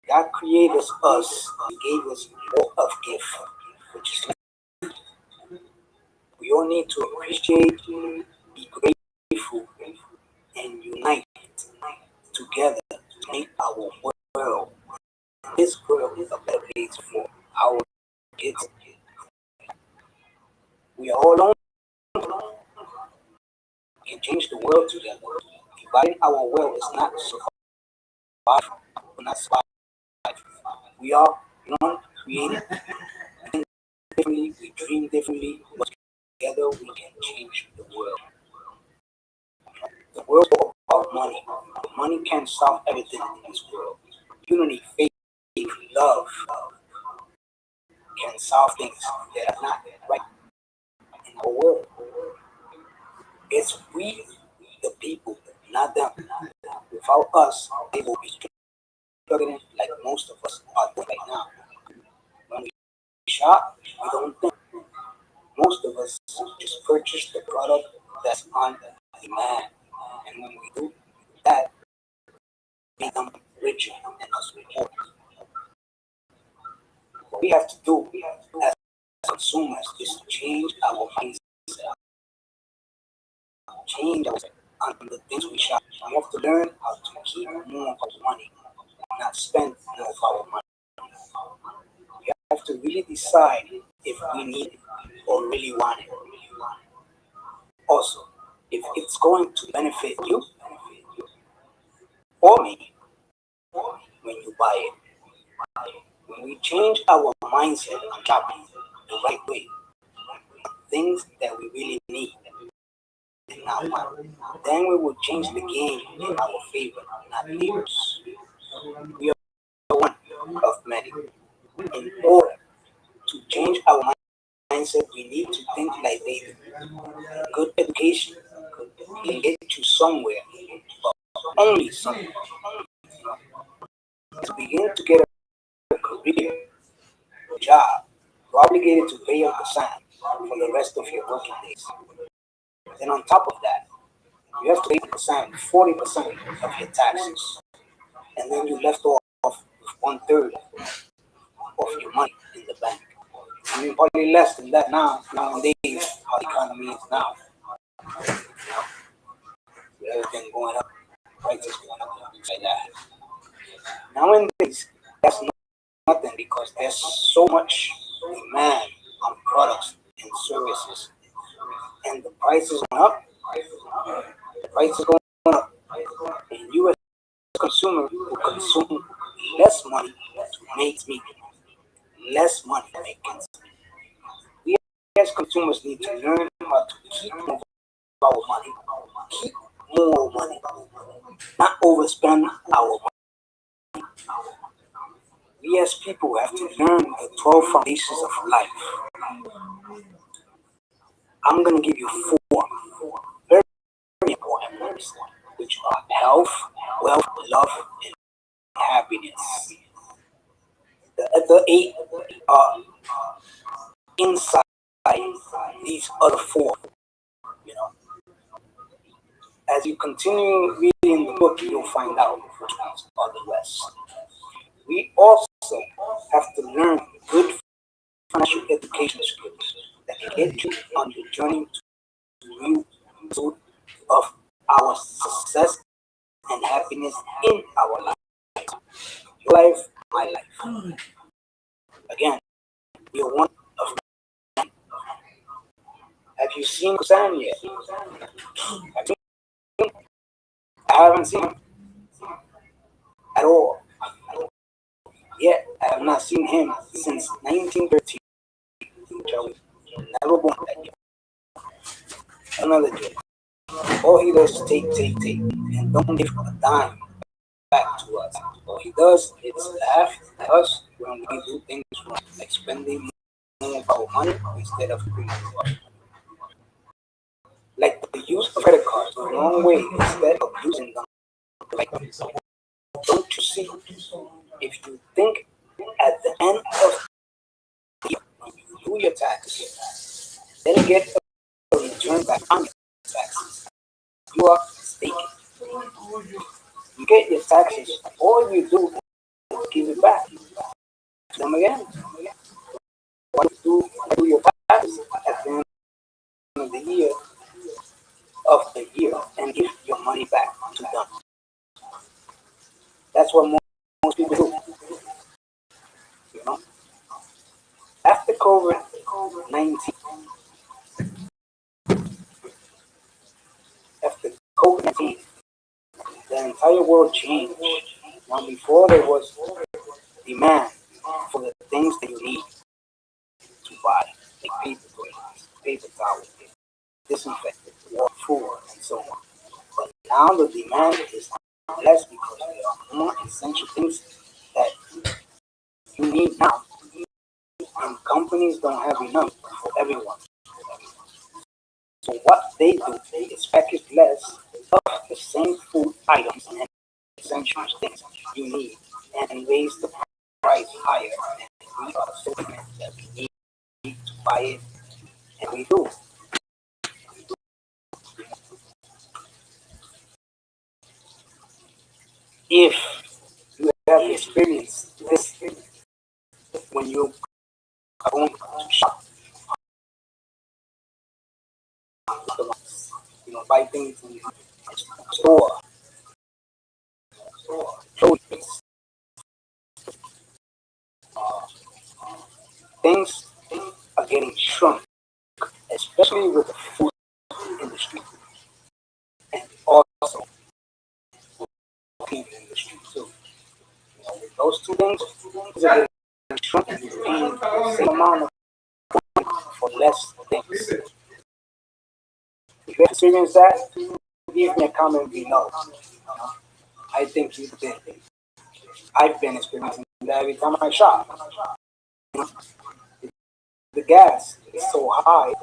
God created us and gave us more of gift, which is we all need to appreciate, be grateful, and unite together to make our world, this world, is a better place for our kids. We are all on. We can change the world together. Dividing our world is not survival. We're not survival. We are one, created differently, we dream differently, but together we can change the world. The world is all about money. Money can't solve everything in this world. Unity, faith, love can solve things that are not right in our world. It's we, the people, not them. Without us, they will be struggling like most of us are doing right now. When we shop, we don't think. Most of us just purchase the product that's on demand. And when we do that, we become richer and us poor. What we have to do as consumers is to change our mindset, change our on the things we shop. We have to learn how to keep more of our money, not spend more of our money. We have to really decide if we need it or really want it. Also, if it's going to benefit you or me when you buy it. When we change our mindset on shopping the right way, things that we really need and not want, then we will change the game in our favor, not yours. We are one of many. In order to change our mindset, we need to think like they do. Good education can get you somewhere, but only somewhere. To begin to get a career, job, you're obligated to pay up the sign for the rest of your working days. Then on top of that, you have to pay the sign 40% of your taxes, and then you left off with one third of your money in the bank. I mean, probably less than that nowadays, how the economy is now. With everything going up, prices going up, things like that. Nowadays, that's nothing because there's so much demand on products and services, and the prices going up. The prices going up, and you as a consumer will consume less money to make me less money to make ends meet. We as consumers need to learn how to keep more of our money, keep more money, not overspend our money. We as people have to learn the 12 foundations of life. I'm going to give you four very important ones, which are health, wealth, love, and happiness. The eight are inside these other four. You know, as you continue reading the book, you'll find out which ones are the rest. We also have to learn good financial education skills that can get you on your journey to new pursuit of our success and happiness in our life. Your life, my life. Again, you're one of many. Have you seen Sam yet? Have you seen? I haven't seen him at all. Yet I have not seen him since 1913. Which I was never born that year. Another joke. All he does is take, and don't give a dime back to us. All he does is laugh at us when we do things wrong, like spending more of our money instead of giving it to us. Like the use of credit cards the wrong way instead of using them like don't you see? If you think at the end of the year, when you do your taxes, then you get a return back on your taxes, you are mistaken. You get your taxes, all you do is give it back to them again. Do your taxes at the end of the year and give your money back to them. That's what most people do. You know, after COVID-19, after COVID-19, the entire world changed. Now, before there was demand for the things that you need to buy, like paper plates, paper towels, disinfectant, water, food, and so on. But now the demand is less because there are more essential things that you need now, and companies don't have enough for everyone. So what they do is package less the same food items and essential things you need and raise the price higher. And we are so convinced that we need to buy it, and we do. If you have experienced this when you are going to shop, buy things in the store, clothes, things are getting shrunk, especially with the food industry and also the TV industry too. With those two things are getting shrunk and you're paying the same amount of for less things. If you experience that, leave me a comment below. I think you did. I've been experiencing that every time I shop. The gas is so high,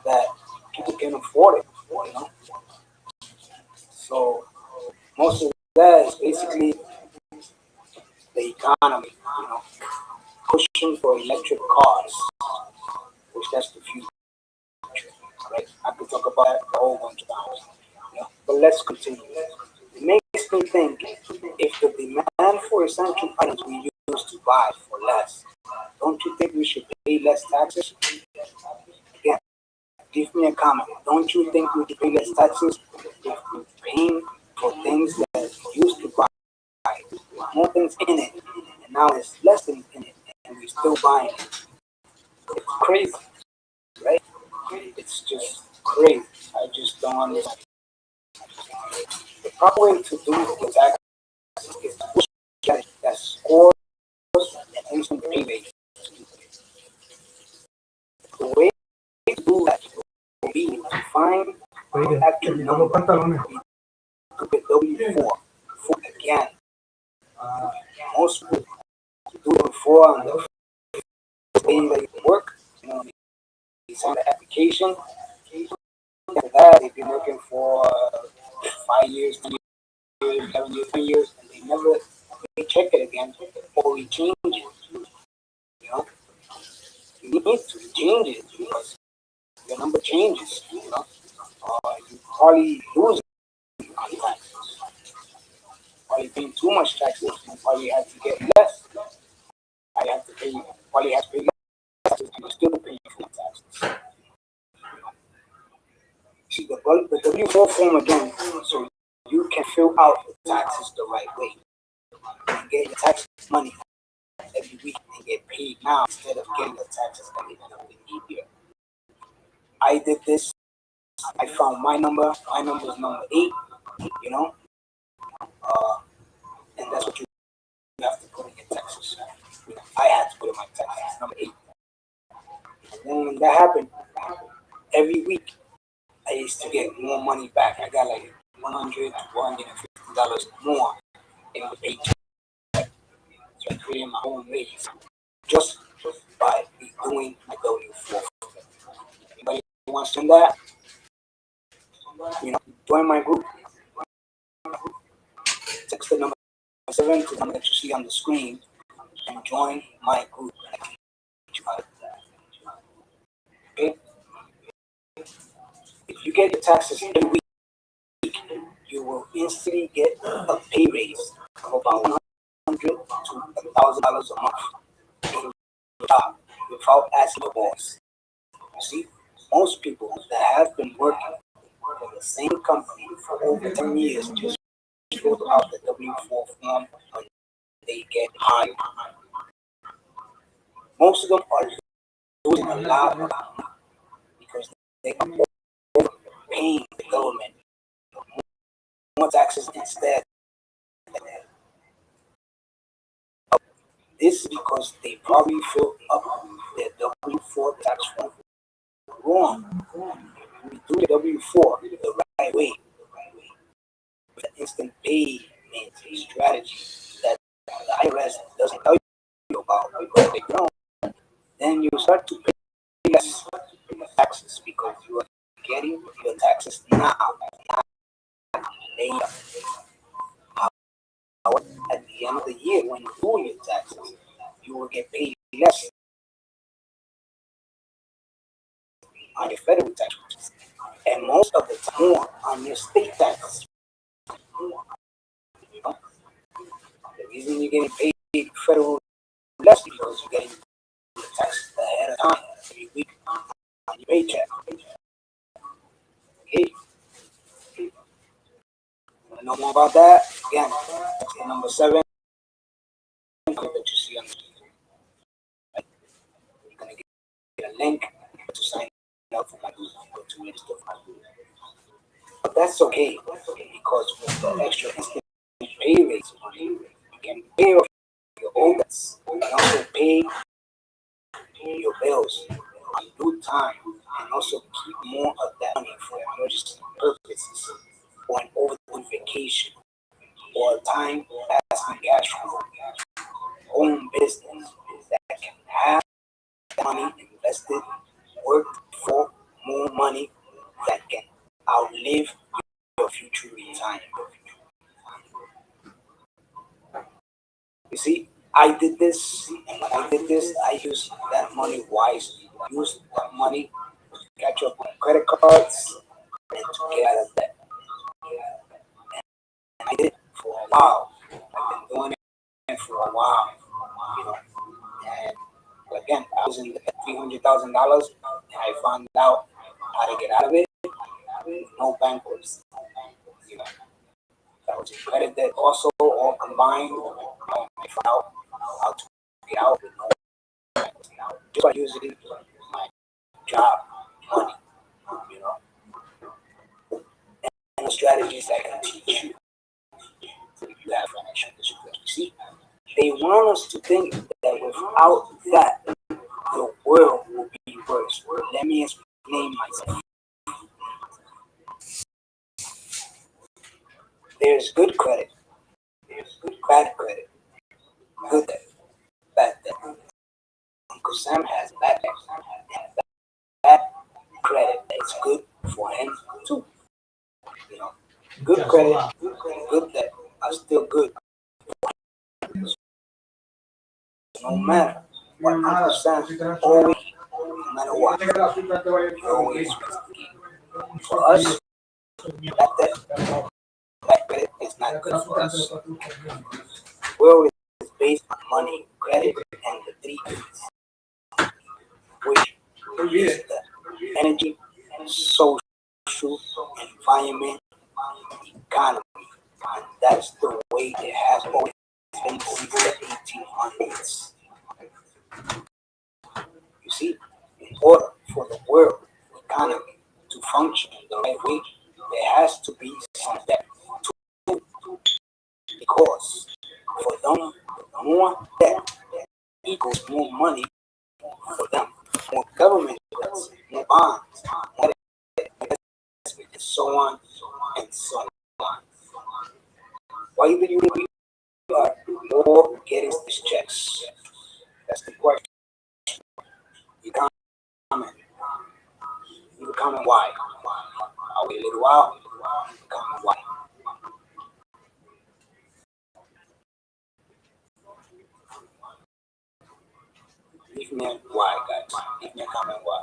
that people can afford it. You know, so most of that is basically the economy. Pushing for electric cars, which that's the future. Right? I could talk about that a whole bunch of times. But let's continue. It makes me think, if the demand for essential items we used to buy for less, don't you think we should pay less taxes? Again, give me a comment. Don't you think we should pay less taxes if we're paying for things that we used to buy, more things in it, and now there's less things in it, and we're still buying it? It's crazy, right? It's just crazy. I just don't understand. The proper way to do the taxes is to push that scores and instant rebate. The way to do that will be to find the actual number to get W4 for again. Most people do it before on the day that you work. They sign the application. After that, they've been working for 5 years, 10 years, 7 years, 10 years, and they never check it again or we change it. You know, you need to change it because your number changes. You probably lose on taxes. Probably paying too much taxes, you probably have to get less. I have to pay. Probably have to pay less taxes, and you're still paying for taxes. See the W4 form again, so you can fill out the taxes the right way and get your tax money every week and get paid now instead of getting the taxes every year. I did this. I found my number. My number is number 8. You know, uh, and that's what you have to put in your taxes. I had to put in my taxes number 8. And then when that happened, every week I used to get more money back. I got like $100 to $150 more in the paycheck. So I created my own raise just by doing my W4. Anybody wants to do that? Join my group. Text the number 7 to the number that you see on the screen and join my group. Okay? If you get your taxes every week, you will instantly get a pay raise of about $100 to $1,000 a month without asking the boss. You see, most people that have been working for the same company for over 10 years just fill out the W4 form when they get hired. Most of them are losing a lot of money because they are paying the government more taxes instead. This is because they probably filled up their W4 tax form wrong. We do the W4 the right way with an instant payment strategy that the IRS doesn't tell you about because they don't. Then you start to pay less taxes because you are getting your taxes now, not laid up. However, at the end of the year, when you do your taxes, you will get paid less on your federal taxes, and most of the time more on your state taxes. You know? The reason you're getting paid federal less is because you're getting the taxes ahead of time every week on your paycheck. Okay, want to know more about that? Again, number 7 that you see on the screen. You're gonna get a link to sign up for my group or to register for my group. But that's okay because with the extra instant pay rates, you can pay off your old debts and also pay your bills on due time and also keep more of that money for emergency purposes or an over vacation or a time asking cash flow. Home business that can have money invested, work for more money that can outlive your future retirement. You see, I did this, and when I did this, I used that money wisely. I used that money to catch up on credit cards and to get out of debt. And I did it for a while. I've been doing it for a while, you know. And again, I was in debt $300,000, and I found out how to get out of it with no bankruptcy. You know, that was in credit debt also, all combined. I found out how to get out with no bankruptcy. Just by using my job money, you know, and the strategies I can teach you if you have financial discipline. See, they want us to think that without that, the world will be worse. Let me explain myself. There's good credit, there's good bad credit, good debt, bad debt. Uncle Sam has bad debt, and bad credit is good for him too. You know, good credit and good debt are still good, no matter what Uncle Sam always, no matter what, he always wins the game. For us, bad debt, bad credit is not good for us. The world is based on money, credit, and the three E's, which is the energy, social, environment, economy. And that's the way it has always been since the 1800s. You see, in order for the world economy to function the right way, there has to be some debt too, because for them, more debt equals more money for them, more government debts, more bonds, more investment, and so on and so on. Why do you think we are more getting these checks? That's the question. You comment. You comment why? I'll wait a little while. You comment why? Leave me a why, guys. Leave me a comment why.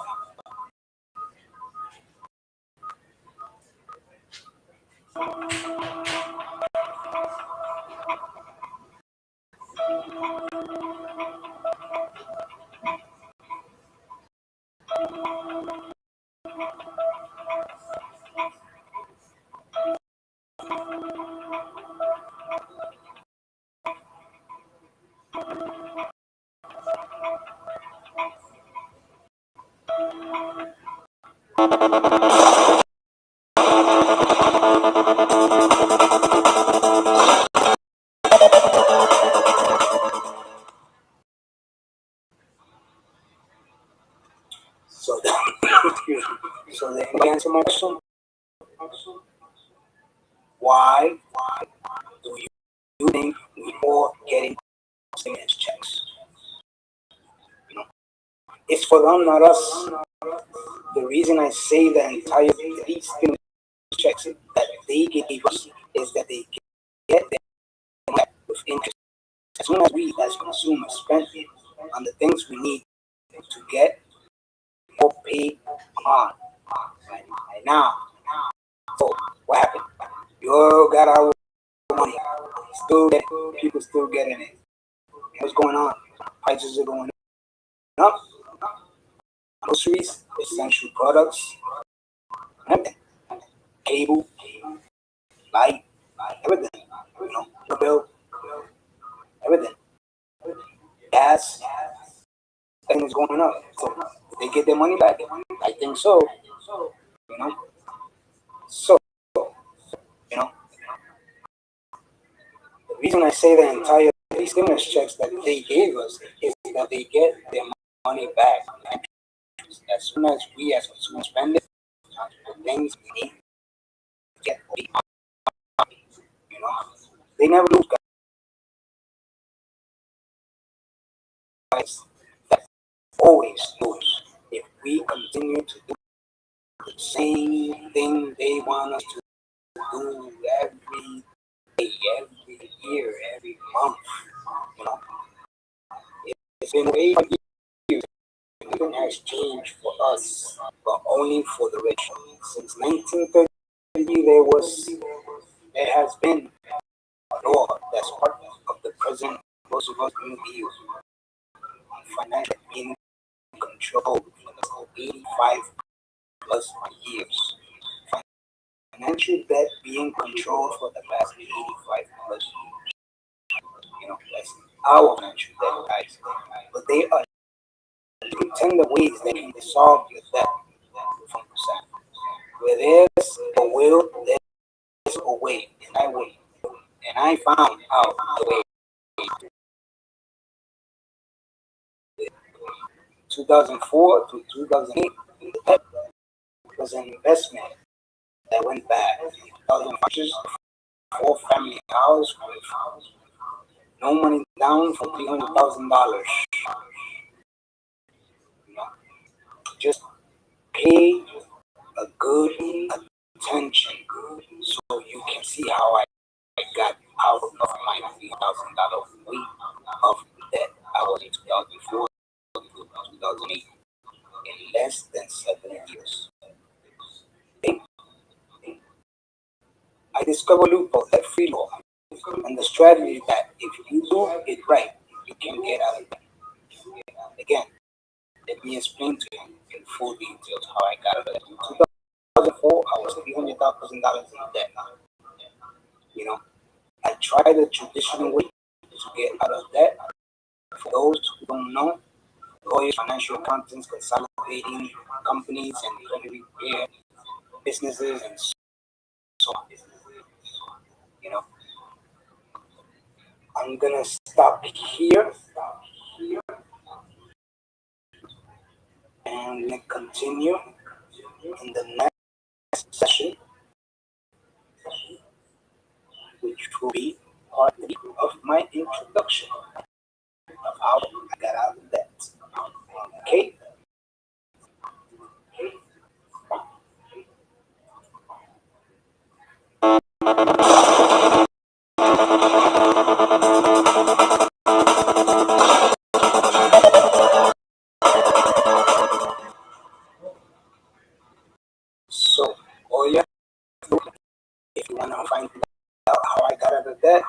So, so then answer my question. Why do you think we more getting stimulus checks? You know, it's for them, not us. The reason I say the entire three stimulus checks that they gave us is that they get their money with interest. As soon as we as consumers spend it on the things we need to get more paid on. And now, so what happened? You all got our money. Still get people still getting it. What's going on? Prices are going up. Groceries, essential products, everything. Cable, light, everything. The bill, everything. Gas, everything is going up. So did they get their money back? I think so. You know. So you know the reason I say the entire these stimulus checks that they gave us is that they get their money back. As soon as we as consumers spend it on the things we need to get paid, you know, they never lose, guys. That always lose if we continue to do the same thing they want us to do every day, every year, every month. You know, it's been way years. Nothing has changed for us, but only for the rich. Since 1930, there has been a law that's part of the President Roosevelt New Deal on financial being controlled for the past 85 plus years. Financial debt being controlled for the past 85 plus years. That's our financial debt, guys. But they are tender ways they can solve your debt from percent. Where there's a will, there's a way, and I will. And I found out the way. 2004 to 2008, that was an investment that went bad. 2005, four family house with no money down for $300,000. You know, just pay a good attention so you can see how I got out of my $3,000 weight of debt. I was in 2004 to 2008 in less than 7 years. I discovered loophole that free law and the strategy that if you do it right, you can get out of it. Again, let me explain to you in full details how I got out of it. In 2004, I was $300,000 in debt. I tried the traditional way to get out of debt. For those who don't know, lawyers, financial accountants, consolidating companies and credit repair businesses and so on. You know, I'm gonna stop here and continue in the next session, which will be part 3 of my introduction of how I got out of debt. Okay? So, all you have to do, if you want to find out how I got out of debt,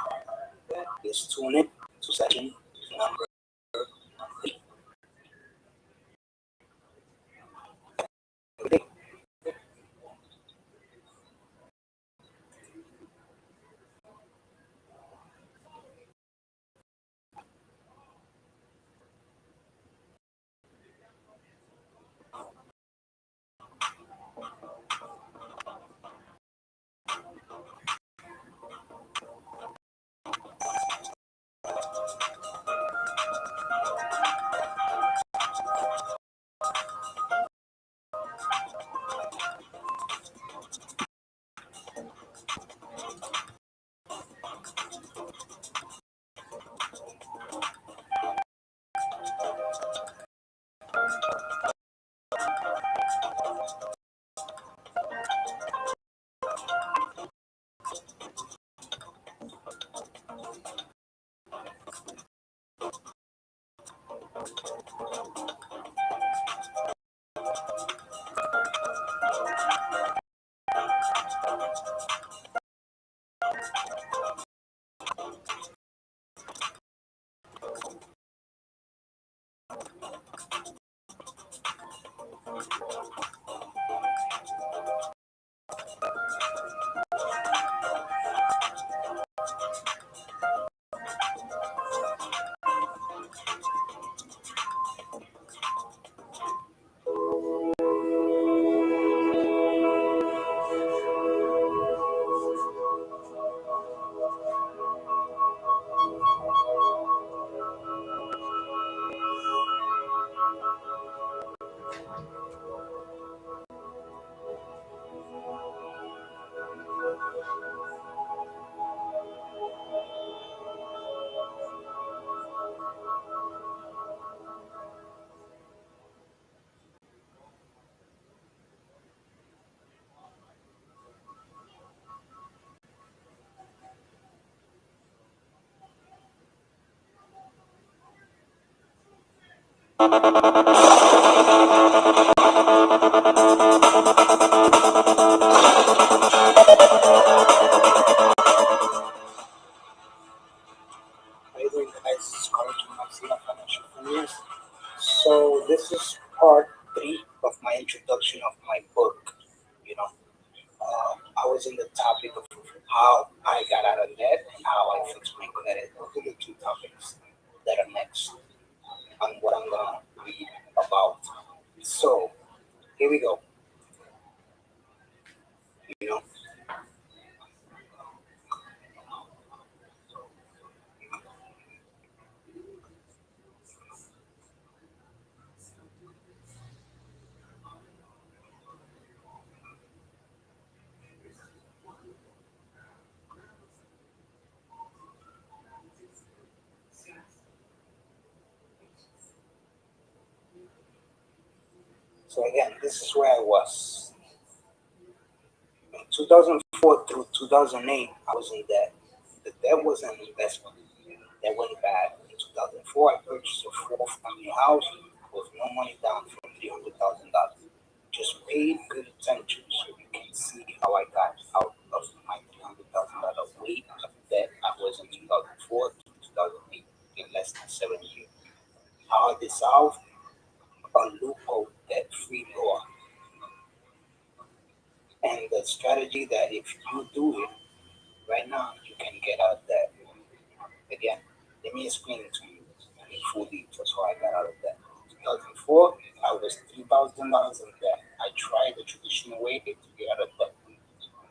is tune in to session number 3. Okay? How you doing, guys? It's Carlos from Maxima Financial Finance. So this is part three of my introduction of my book. You know, I was in the topic of how I got out of debt and how I fixed my credit. Those are the two topics that are next on what I'm gonna read about. So here we go. You know, so again, this is where I was. In 2004 through 2008, I was in debt. The debt was an investment that went bad. In 2004, I purchased a four-family house with no money down for $300,000. Just paid good attention so you can see how I got out of my $300,000 weight of debt I was in 2004 to 2008 in less than 7 years. How I dissolved a loophole debt-free law and the strategy that if you do it right now, you can get out of debt. Again, let me explain it to you in full details how I got out of debt. 2004, I was $3,000 in debt. I tried the traditional way to get out of debt.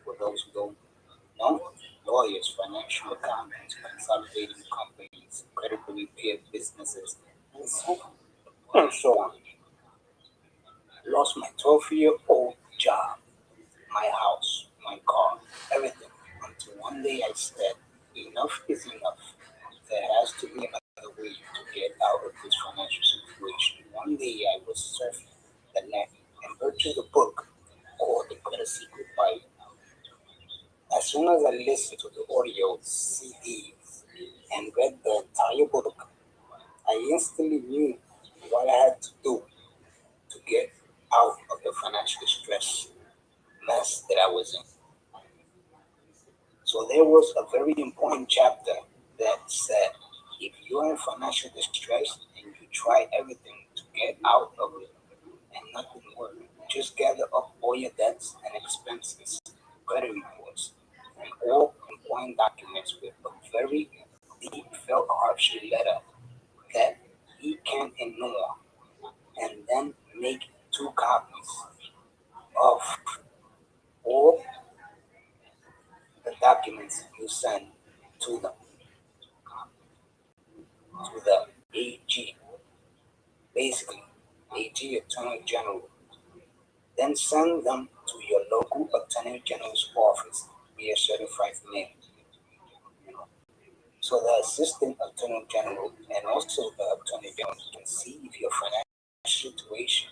For those who don't know, lawyers, financial accountants, consolidating companies, credibly paid businesses, and so on. Lost my 12-year-old job, my house, my car, everything. Until one day I said, enough is enough. There has to be another way to get out of this financial situation. One day I was surfing the net and purchased a book called The Credit Secret by. As soon as I listened to the audio CD and read the entire book, I instantly knew what I had to do to get out of the financial stress mess that I was in. So there was a very important chapter that said if you are in financial distress and you try everything to get out of it and nothing works, just gather up all your debts and expenses, credit reports, and all important documents with a very deep felt hardship letter that he can ignore, and then make two copies of all the documents you send to them, to the AG, basically, AG Attorney General. Then send them to your local Attorney General's office via certified mail. So the Assistant Attorney General and also the Attorney General can see if your financial situation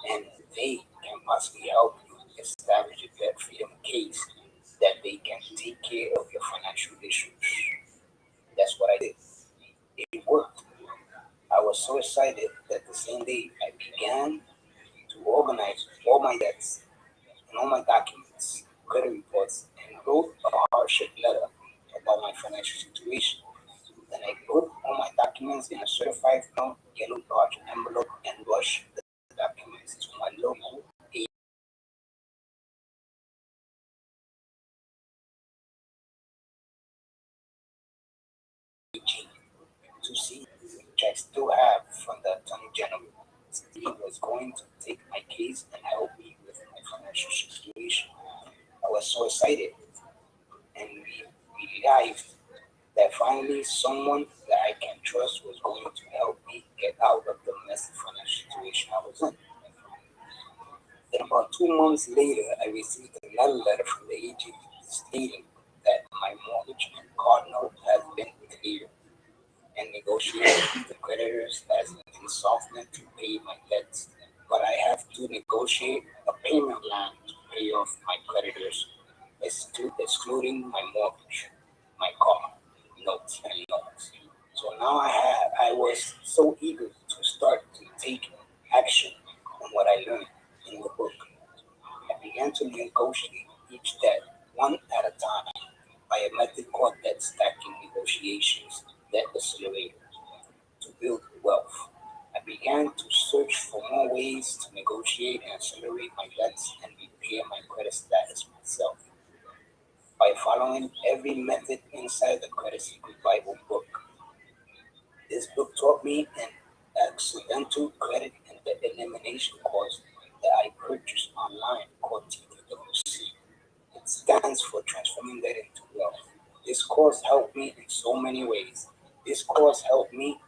and they can possibly help you establish a debt freedom case that they can take care of your financial issues. That's what I did. It worked. I was so excited that the same day I began to organize all my debts and all my documents, credit reports, and wrote a hardship letter about my financial situation. Then I put all my documents in a certified no yellow large envelope and rushed the documents to my local AG to see which I still have from the Attorney General. He was going to take my case and help me with my financial situation. I was so excited and relieved that finally someone that I can trust was going to help me get out of the messy financial situation I was in. Then about 2 months later, I received another letter from the agent stating that my mortgage and car note has been cleared and negotiated with the creditors as an installment to pay my debts. But I have to negotiate a payment plan to pay off my creditors, excluding my mortgage, my car, notes, and loans. So now I was so eager to start Credit Secret Bible book. This book taught me an accidental credit and debt elimination course that I purchased online called TWC. It stands for Transforming Debt into Wealth. This course helped me in so many ways. This course helped me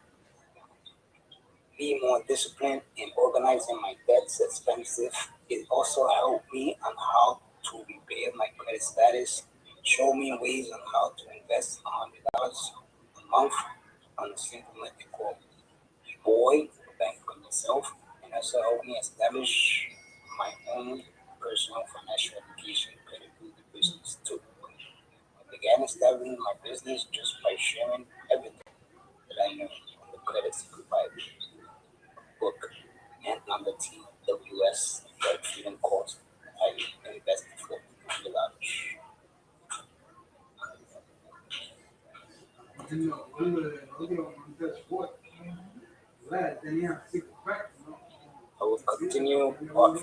be more disciplined in organizing my debts expensive. It also helped me on how to repair my credit status, show me ways on how to invest $100 a month on a simple method called Boy Bank for myself, and also helped me establish my own personal financial education credit building business too. I began establishing my business just by sharing everything that I know on the Credit Secret Bible book and on the TWS Debt Freedom course I invested for $100. I will continue on.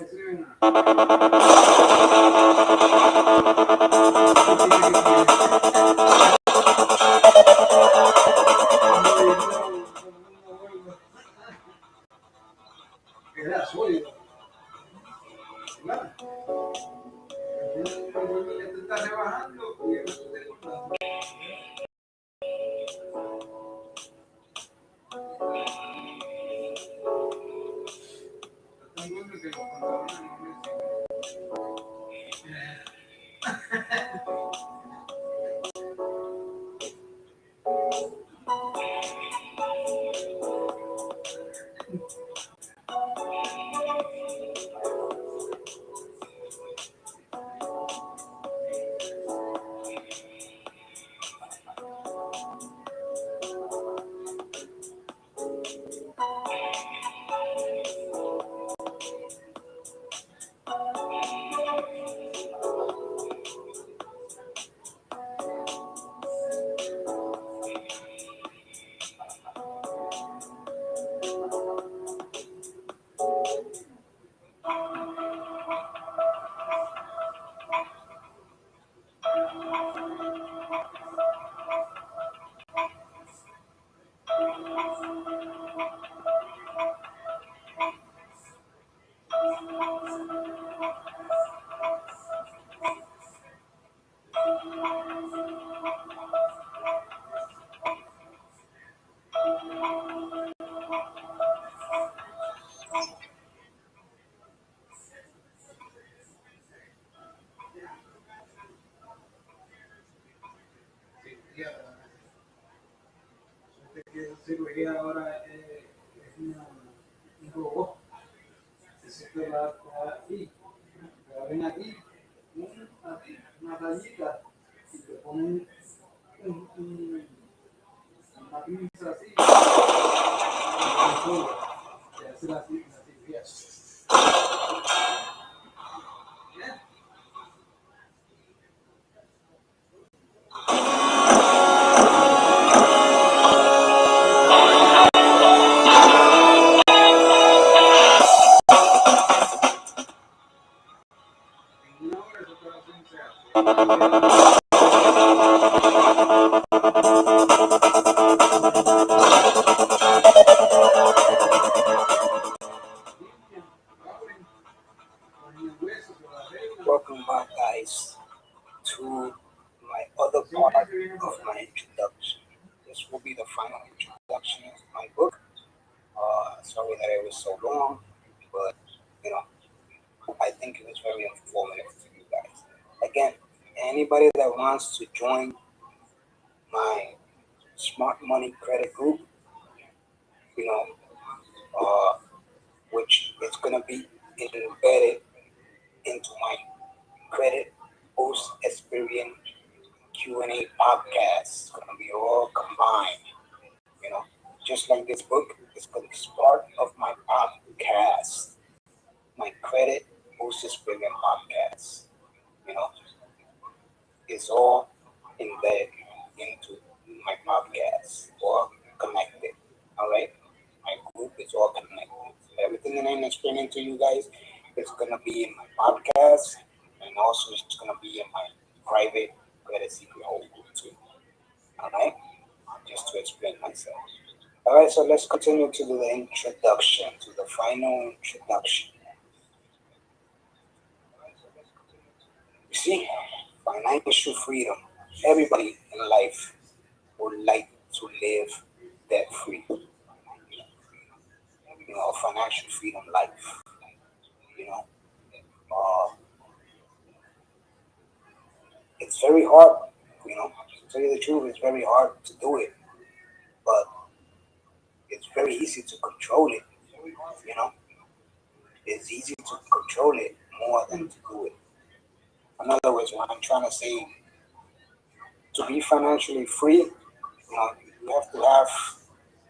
Welcome back, guys, to my other part of my introduction. This will be the final introduction of my book. Sorry that it was so long, but you know, I think it was very informative to you guys. Again, anybody that wants to join my Smart Money Credit Group, you know, uh, which is gonna be embedded into my Credit Boost Experience Q&A podcast. It's gonna be all combined, you know, just like this book. It's gonna be part of my podcast, my Credit Boost Experience podcast. You know, it's all embedded into my podcast, all connected. All right, my group is all connected. Everything that I'm explaining to you guys is gonna be in my podcast, and also it's gonna be in my private Credit Secret whole group too. Alright? Just to explain myself. Alright, so let's continue to the introduction, to the final introduction. You see, financial freedom. Everybody in life would like to live debt free. Financial freedom life. You know, uh, it's very hard. To tell you the truth, it's very hard to do it, but it's very easy to control it. You know, it's easy to control it more than to do it. In other words, what I'm trying to say, to be financially free, you have to have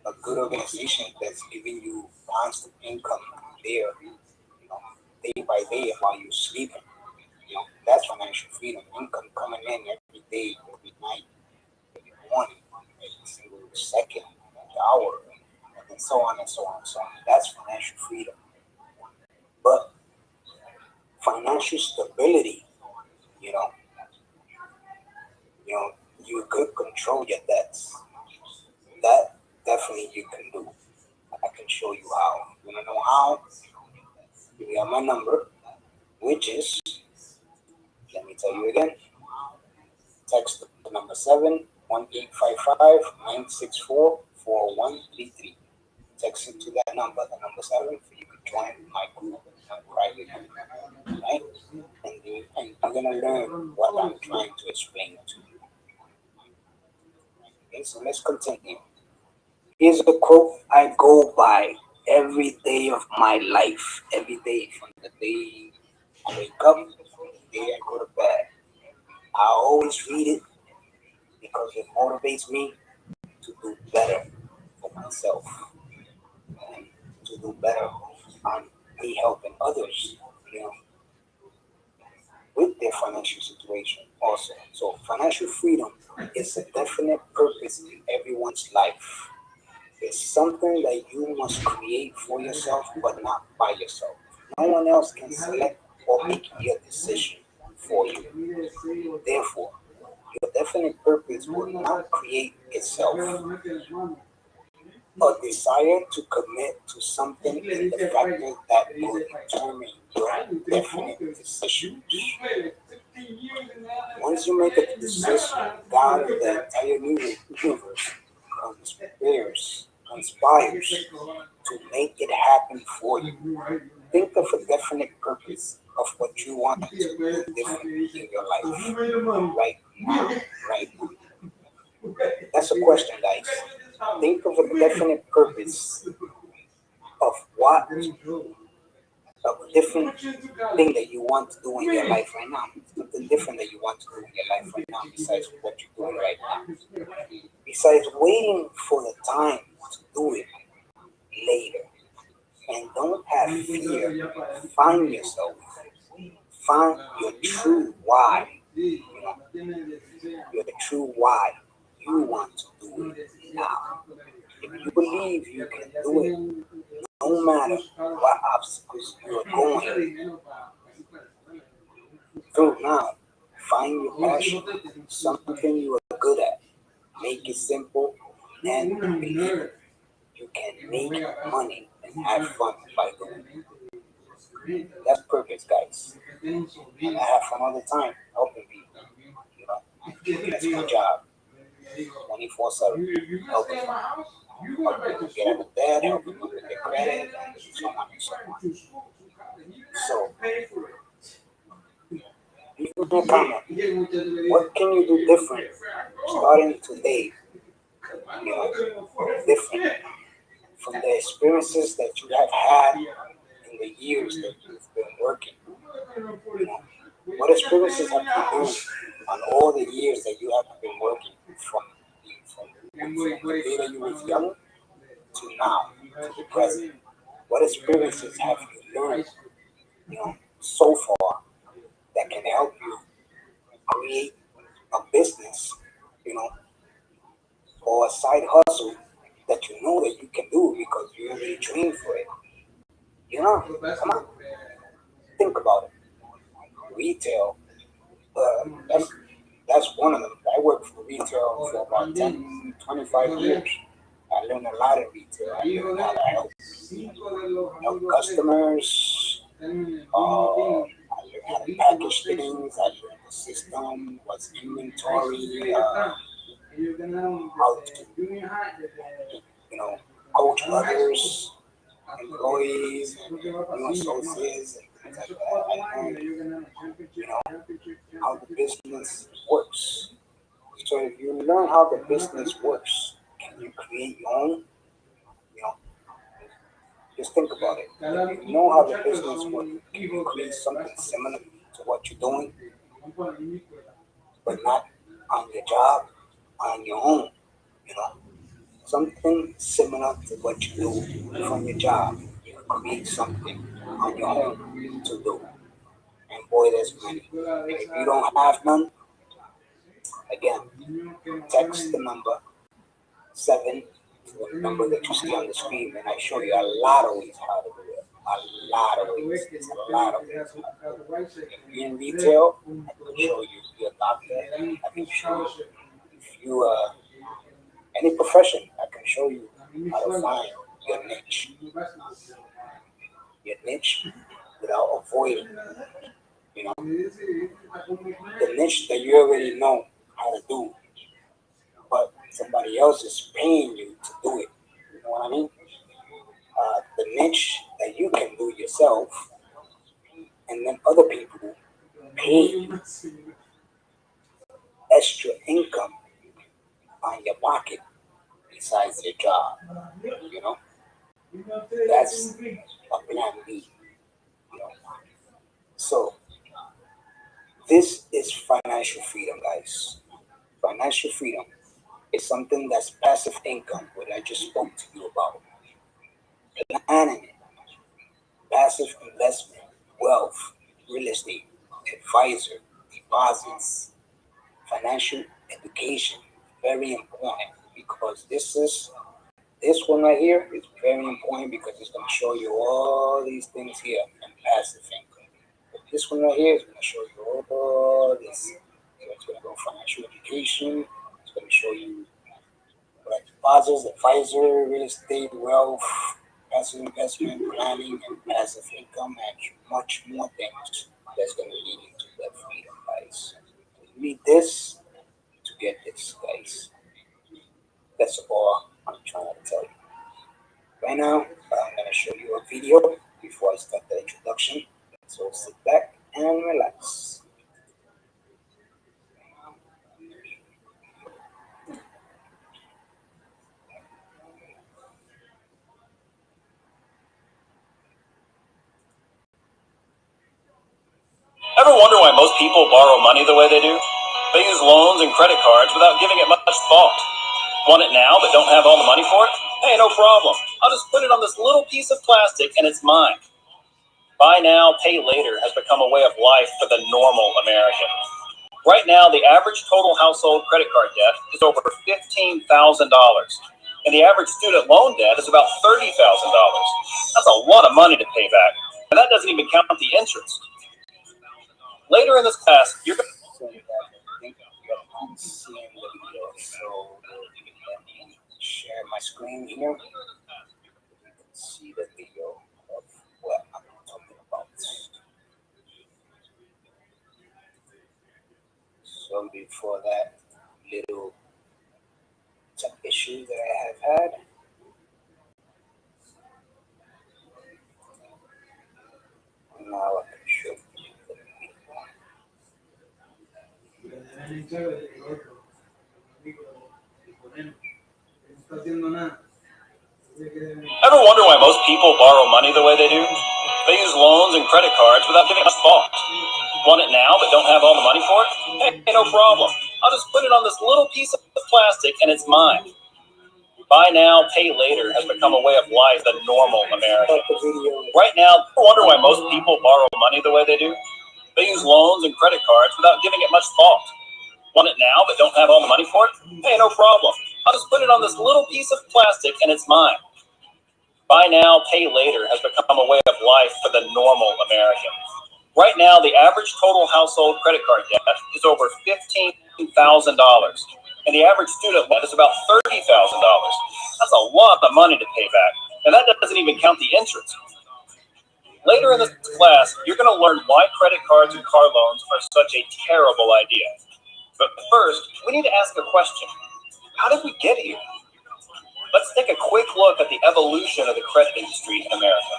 a good organization that's giving you constant income there, day by day while you're sleeping. That's financial freedom. Income coming in every day, every night, every morning, every single second, every hour, and so on and so on and so on. That's financial freedom. But financial stability, you know, you know, you could control your debts. That definitely you can do. I can show you how. You wanna know how? You have my number, which is, let me tell you again, text the number 71855 964 4133. Text it to that number, the number 7, for you can join my group, my private group, right? And you're gonna learn what I'm trying to explain to you. Okay, so let's continue. Here's a quote I go by every day of my life, every day from the day I wake up to the day I go to bed. I always read it because it motivates me to do better for myself and to do better on me helping others, you know, with their financial situation also. So financial freedom is a definite purpose in everyone's life. It's something that you must create for yourself, but not by yourself. No one else can select or make your decision for you. Therefore, your definite purpose will not create itself. A desire to commit to something is the factor that will determine your definite decisions. Once you make a decision, God and the entire universe conspires to make it happen for you. Think of a definite purpose of what you want to do different in your life right now, right now. That's a question, guys. Think of a definite purpose of what, of a different thing that you want to do in your life right now. Something different that you want to do in your life right now besides what you're doing right now. Besides waiting for the time to do it later. And don't have fear. Find yourself. Find your true why. Your true why you want to do it now. If you believe you can do it, no matter what obstacles you are going through now, find your passion, something you are good at. Make it simple and believe it. You can make money and have fun by doing it. That's purpose, guys. And I have fun all the time helping people. That's my job. 24/7. Helping them. Helping them get out of bed, helping them with their credit, and so on and so on. So, leave me a comment. What can you do different starting today? Different from the experiences that you have had in the years that you've been working. What experiences have you done on all the years that you have been working from the day that you was young to now, to the present? What experiences have you learned, so far that can help you create a business, you know, or a side hustle that you know that you can do because you already trained for it? Come on, think about it. Retail, that's That's one of them. I worked for retail for about 10, 25 years. I learned a lot in retail. I learned how to help customers. I learned how to package things. I learned the system, what's inventory, how to, coach others, employees, and new associates, and things like that. I learned, how the business works. So if you learn how the business works, can you create your own? You know, just think about it. If you know how the business works, can you create something similar to what you're doing, but not on your job, on your own? You know, something similar to what you do from your job. You create something on your own to do, and boy, there's money. And if you don't have none, again, text the number 7 to the number that you see on the screen, and I show you a lot of ways how to do it. A lot of ways. It's a lot of ways how to do it. If you're in retail, I can show you. If you're a doctor, I can show you. If you any profession, I can show you how to find your niche. Your niche without avoiding, the niche that you already know how to do, but somebody else is paying you to do it. You know what I mean? The niche that you can do yourself, and then other people pay you extra income on your pocket besides your job. You know, that's a plan B. You know, so this is financial freedom, guys. Financial freedom is something that's passive income, what I just spoke to you about. Planning it, passive investment, wealth, real estate, advisor, deposits, financial education, very important because this one right here is very important because it's going to show you all these things here and passive income. But this one right here is going to show you all this. So it's going to go financial education. It's going to show you deposits, advisor, real estate, wealth, passive investment, planning, and passive income, and much more things that's going to lead you to that freedom, guys. You need this to get this, guys. That's all I'm trying to tell you. Right now, I'm going to show you a video before I start the introduction. So sit back and relax. Ever wonder why most people borrow money the way they do? They use loans and credit cards without giving it much thought. Want it now but don't have all the money for it? Hey, no problem. I'll just put it on this little piece of plastic and it's mine. Buy now, pay later has become a way of life for the normal American. Right now, the average total household credit card debt is over $15,000. And the average student loan debt is about $30,000. That's a lot of money to pay back. And that doesn't even count the interest. Later in this class, you're going to So that I think you're seeing the video. So let me share my screen here. You can see the video of what I'm talking about. So before that little tech issue that I have had, now I can show you the Ever wonder why most people borrow money the way they do? They use loans and credit cards without giving much thought. Want it now but don't have all the money for it? Hey, no problem. I'll just put it on this little piece of plastic and it's mine. Buy now, pay later has become a way of life for the normal American. Right now, I wonder why most people borrow money the way they do. They use loans and credit cards without giving it much thought. Want it now but don't have all the money for it? Hey, no problem. I'll just put it on this little piece of plastic and it's mine. Buy now, pay later has become a way of life for the normal American. Right now, the average total household credit card debt is over $15,000. $1,000, and the average student loan is about $30,000. That's a lot of money to pay back, and that doesn't even count the interest. Later in this class, you're going to learn why credit cards and car loans are such a terrible idea. But first, we need to ask a question. How did we get here? Let's take a quick look at the evolution of the credit industry in America.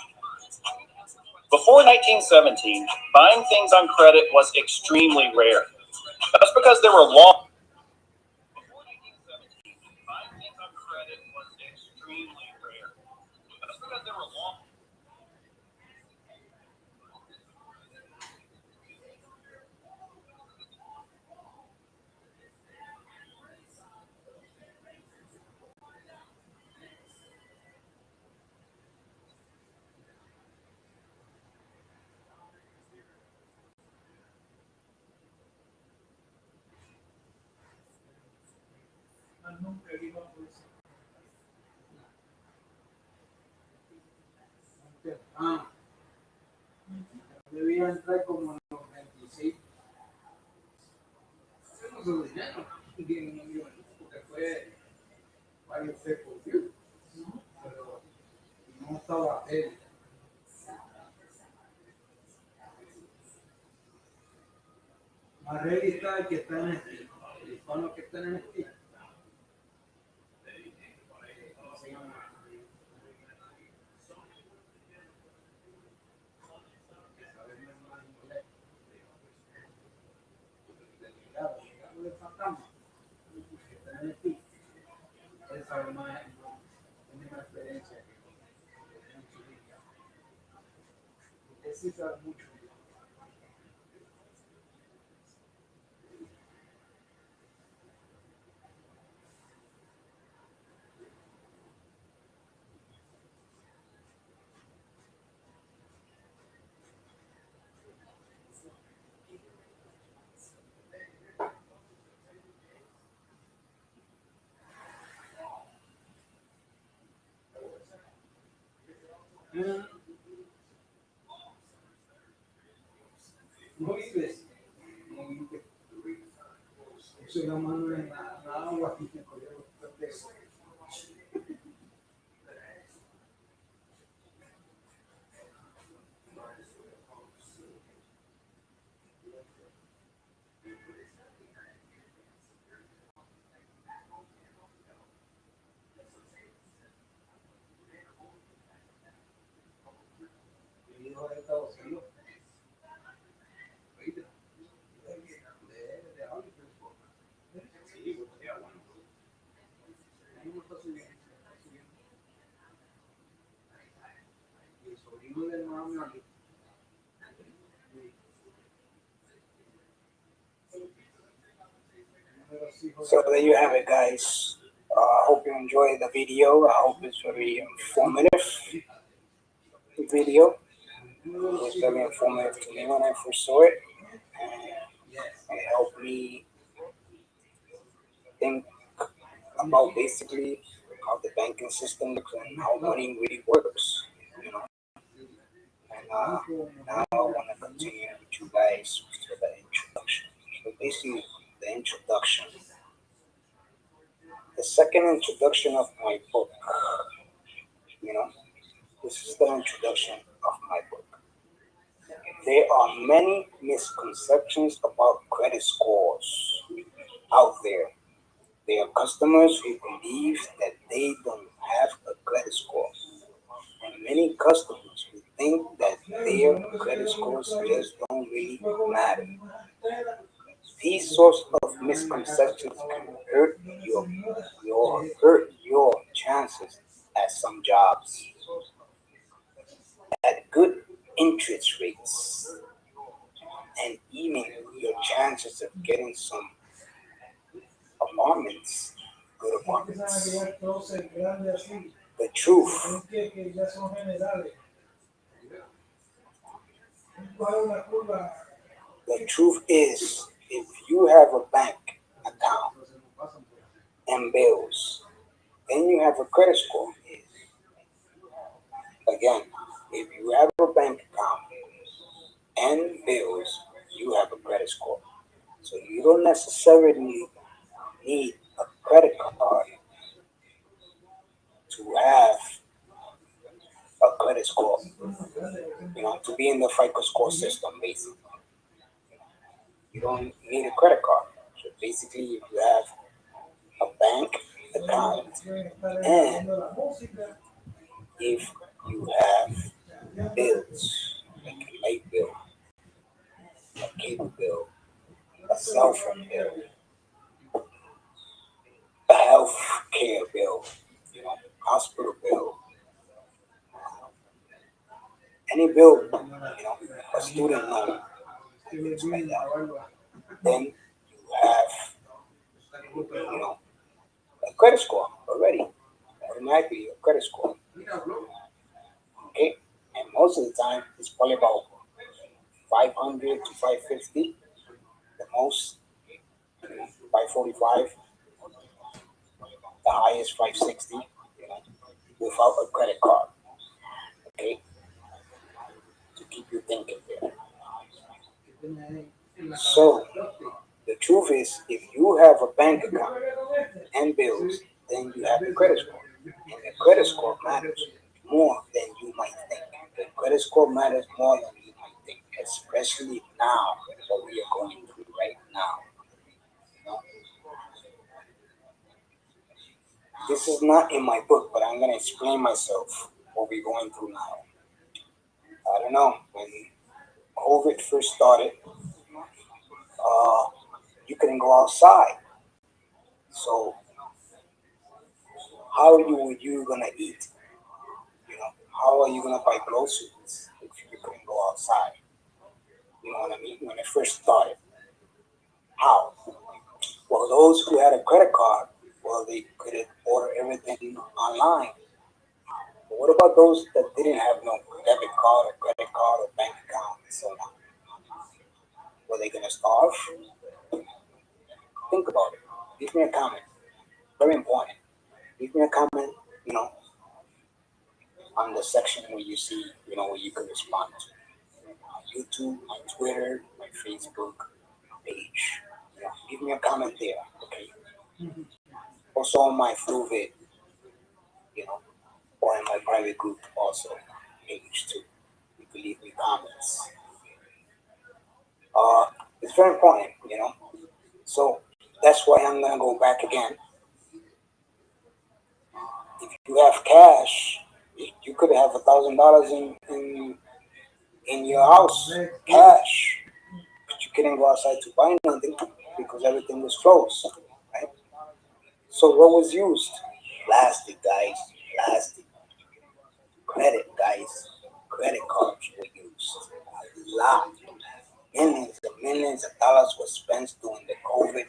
Before 1917, buying things on credit was extremely rare. That's because there were laws. Before 1917, buying things on credit was extremely rare. That's because there were laws. Ah, debía entrar como en los 26. No se dinero. Bien, porque fue varios secos, pero no estaba él. Marrelli está el que está en este. El hispano que está en este. ¿Cómo se llama? Delegado del fantasma. Que está en este. Él sabe más, tiene más experiencia que mucho. Él sí sabe mucho. No vives. No vives. Eso es la mano en la agua. El hijo de Estados Unidos. So there you have it, guys. I hope you enjoyed the video. I hope it's very informative video. It was very informative to me when I first saw it. And it helped me think about basically how the banking system looks and how money really works. You know. And now I want to continue with you guys with the introduction. So basically, the introduction. The second introduction of my book. You know, this is the introduction of my book. There are many misconceptions about credit scores out there. There are customers who believe that they don't have a credit score, and many customers who think that their credit scores just don't really matter. These sorts of misconceptions can hurt your chances at some jobs, at good interest rates, and even your chances of getting some apartments, good apartments. The truth, the truth is, if you have a bank account and bills, then you have a credit score. Again, if you have a bank account and bills, you have a credit score. So you don't necessarily need a credit card to have a credit score, to be in the FICO score system, basically. You don't need a credit card. So basically, if you have a bank account and if you have bills, like a light bill, a cable bill, a cell phone bill, a health care bill, hospital bill, any bill, a student loan, things like that, then you have, a credit score already, automatically a credit score, okay? And most of the time, it's probably about 500 to 550, the most, 545, the highest 560, without a credit card, okay? To keep you thinking there. So, the truth is, if you have a bank account and bills, then you have a credit score. And the credit score matters more than you might think. The credit score matters more than you might think, especially now, what we are going through right now. You know? This is not in my book, but I'm going to explain myself what we're going through now. I don't know, when COVID first started, uh, you couldn't go outside. So how you gonna eat? How are you gonna buy groceries if you couldn't go outside? You know what I mean? When it first started, how? Well, those who had a credit card, well, they could order everything online. But what about those that didn't have no debit card or credit card or bank account and so on? Were they gonna starve? Think about it. Leave me a comment. Very important. Leave me a comment. You know, on the section where you see, where you can respond to. My YouTube, my Twitter, my Facebook page. Give me a comment there, okay? Also on my Fluvid, you know, or in my private group also page too. You can leave me comments. Uh, it's very important, So that's why I'm gonna go back again. If you have cash, you could have $1,000 in your house, cash, but you couldn't go outside to buy nothing because everything was closed, right? So what was used? Plastic, guys. Plastic. Credit, guys. Credit cards were used. A lot. Millions and millions of dollars were spent during the COVID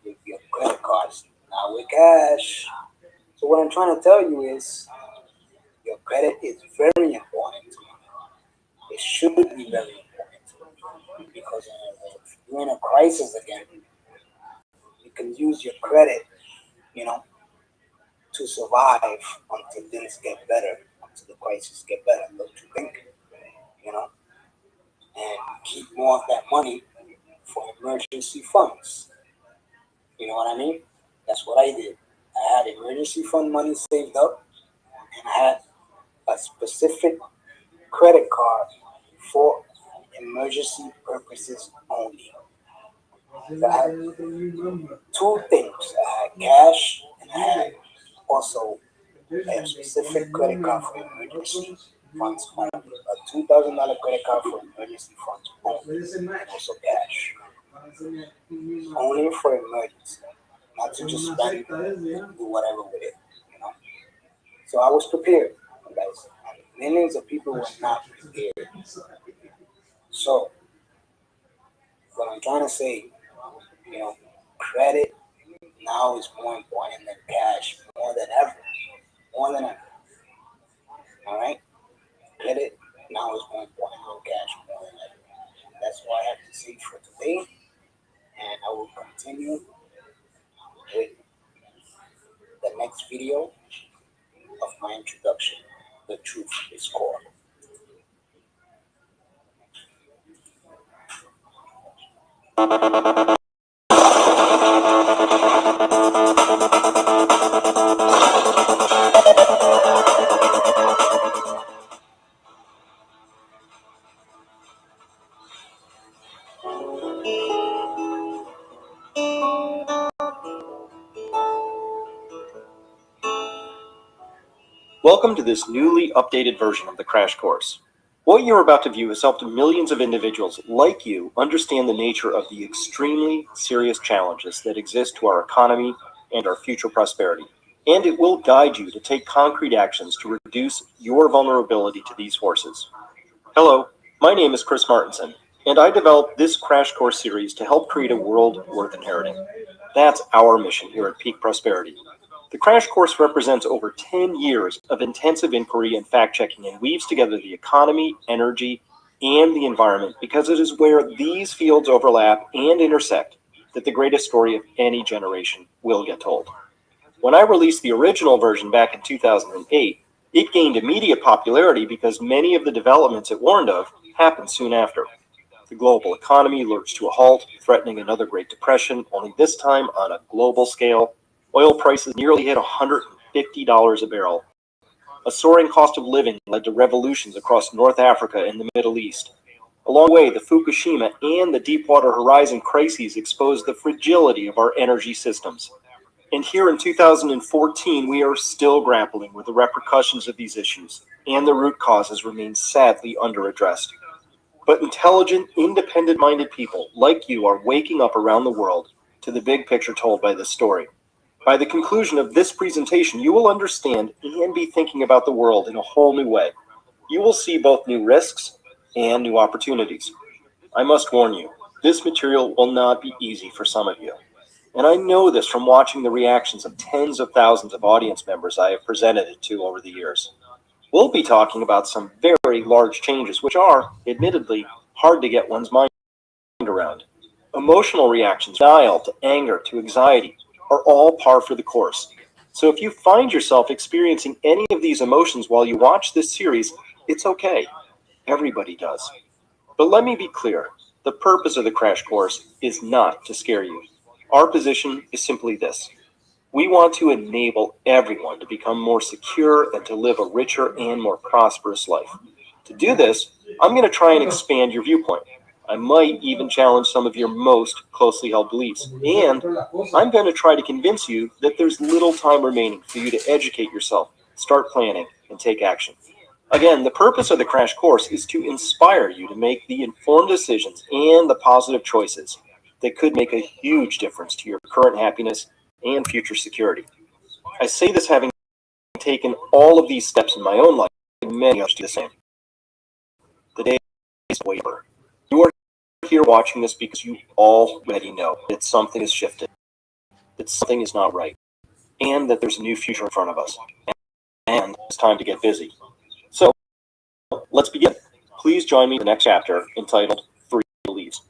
with your credit cards. Now with cash. So what I'm trying to tell you is your credit is very important. It should be very important because if you're in a crisis again, you can use your credit, you know, to survive until things get better, until the crisis get better, don't you think? You know, and keep more of that money for emergency funds. You know what I mean? That's what I did. I had emergency fund money saved up, and I had a specific credit card for emergency purposes only. So I had two things. I had cash, and I had also a specific credit card for emergency funds only. A $2,000 credit card for emergency funds only. And also cash. Only for emergency. Not to just spend and do whatever with it. You know. So I was prepared, guys. And millions of people were not prepared. So what I'm trying to say, you know, credit now is more important than cash, more than ever. More than ever. All right? Credit now is more important than cash, more than ever. That's why I have to say for today, and I will continue with the next video of my introduction. The truth is core. Welcome to this newly updated version of the crash course. What you're about to view has helped millions of individuals like you understand the nature of the extremely serious challenges that exist to our economy and our future prosperity. And it will guide you to take concrete actions to reduce your vulnerability to these forces. Hello, my name is Chris Martinson, and I developed this crash course series to help create a world worth inheriting. That's our mission here at Peak Prosperity. The crash course represents over 10 years of intensive inquiry and fact-checking and weaves together the economy, energy, and the environment because it is where these fields overlap and intersect that the greatest story of any generation will get told. When I released the original version back in 2008, it gained immediate popularity because many of the developments it warned of happened soon after. The global economy lurched to a halt, threatening another Great Depression, only this time on a global scale. Oil prices nearly hit $150 a barrel. A soaring cost of living led to revolutions across North Africa and the Middle East. Along the way, the Fukushima and the Deepwater Horizon crises exposed the fragility of our energy systems. And here in 2014, we are still grappling with the repercussions of these issues, and the root causes remain sadly underaddressed. But intelligent, independent-minded people like you are waking up around the world to the big picture told by this story. By the conclusion of this presentation, you will understand and be thinking about the world in a whole new way. You will see both new risks and new opportunities. I must warn you, this material will not be easy for some of you. And I know this from watching the reactions of tens of thousands of audience members I have presented it to over the years. We'll be talking about some very large changes, which are, admittedly, hard to get one's mind around. Emotional reactions, denial to anger to anxiety, are all par for the course. So if you find yourself experiencing any of these emotions while you watch this series, it's okay. Everybody does. But let me be clear, the purpose of the crash course is not to scare you. Our position is simply this. We want to enable everyone to become more secure and to live a richer and more prosperous life. To do this, I'm going to try and expand your viewpoint. I might even challenge some of your most closely held beliefs. And I'm going to try to convince you that there's little time remaining for you to educate yourself, start planning, and take action. Again, the purpose of the crash course is to inspire you to make the informed decisions and the positive choices that could make a huge difference to your current happiness and future security. I say this having taken all of these steps in my own life, and many others do the same. The day is over. You are here watching this because you already know that something has shifted, that something is not right, and that there's a new future in front of us. And it's time to get busy. So, let's begin. Please join me in the next chapter entitled Free Beliefs.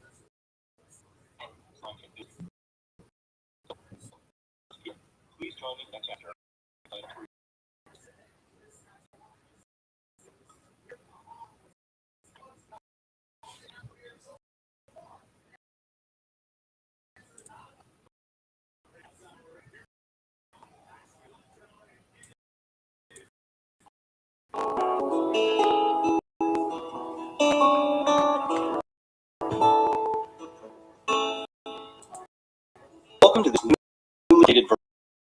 Welcome to this newly updated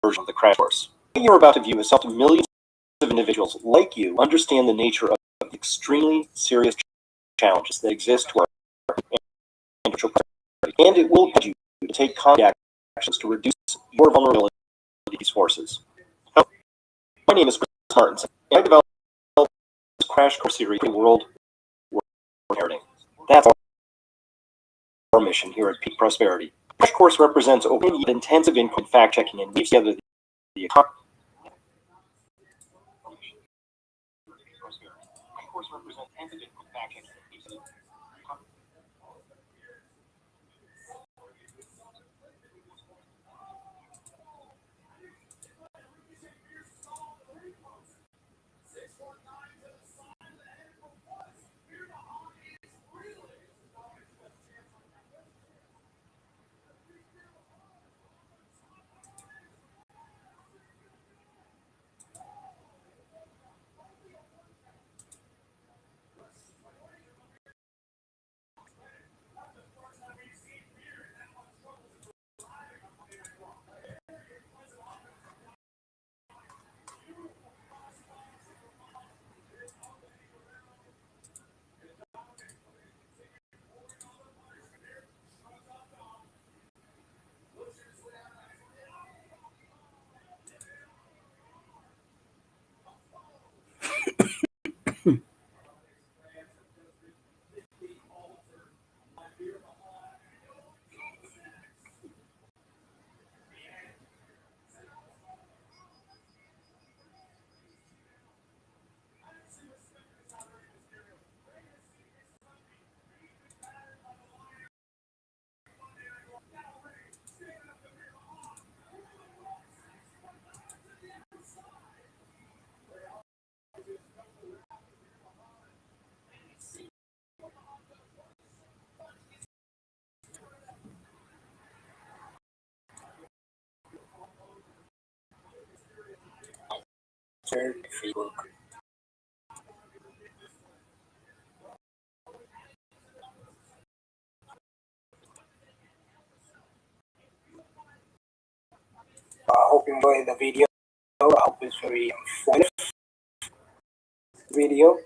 version of the crash course. What you're about to view has helped millions of individuals like you understand the nature of the extremely serious challenges that exist to our financial prosperity, and it will guide you to take concrete actions to reduce your vulnerability to these forces. Hello, my name is Chris Martinson, and I developed this crash course series for world inheriting. That's our mission here at Peak Prosperity. The crash course represents over intensive inquiry, fact-checking, and weaves together the economy. third free book. I hope you enjoyed the video. I hope it's very informative video.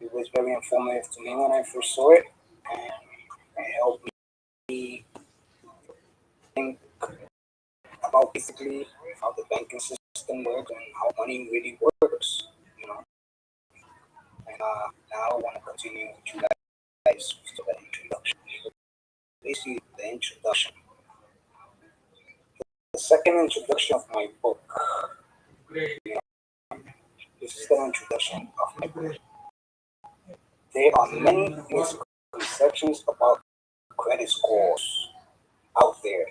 It was very informative to me when I first saw it, and it helped me think about basically how the banking system works and how money really works, you know. And now I want to continue with you guys to the introduction. Basically, the introduction. The second introduction of my book. You know, this is the introduction of my book. There are many misconceptions about credit scores out there.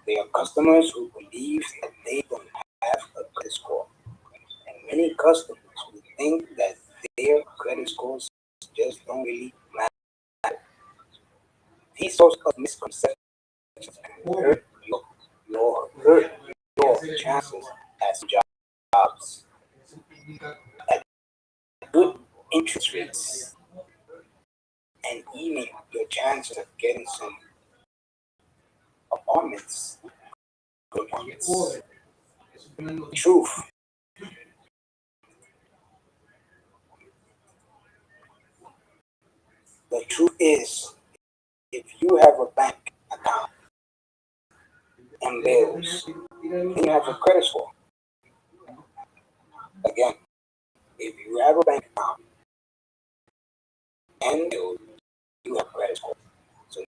There are customers who believe that they don't have a credit score, and many customers who think that their credit scores just don't really matter. These sorts of misconceptions can hurt your chances at jobs, at good interest rates, and even your chances of getting some apartments, good apartments. Truth. The truth is, if you have a bank account and bills, then you have a credit score. Again, if you have a bank account and bills, you have a credit score. So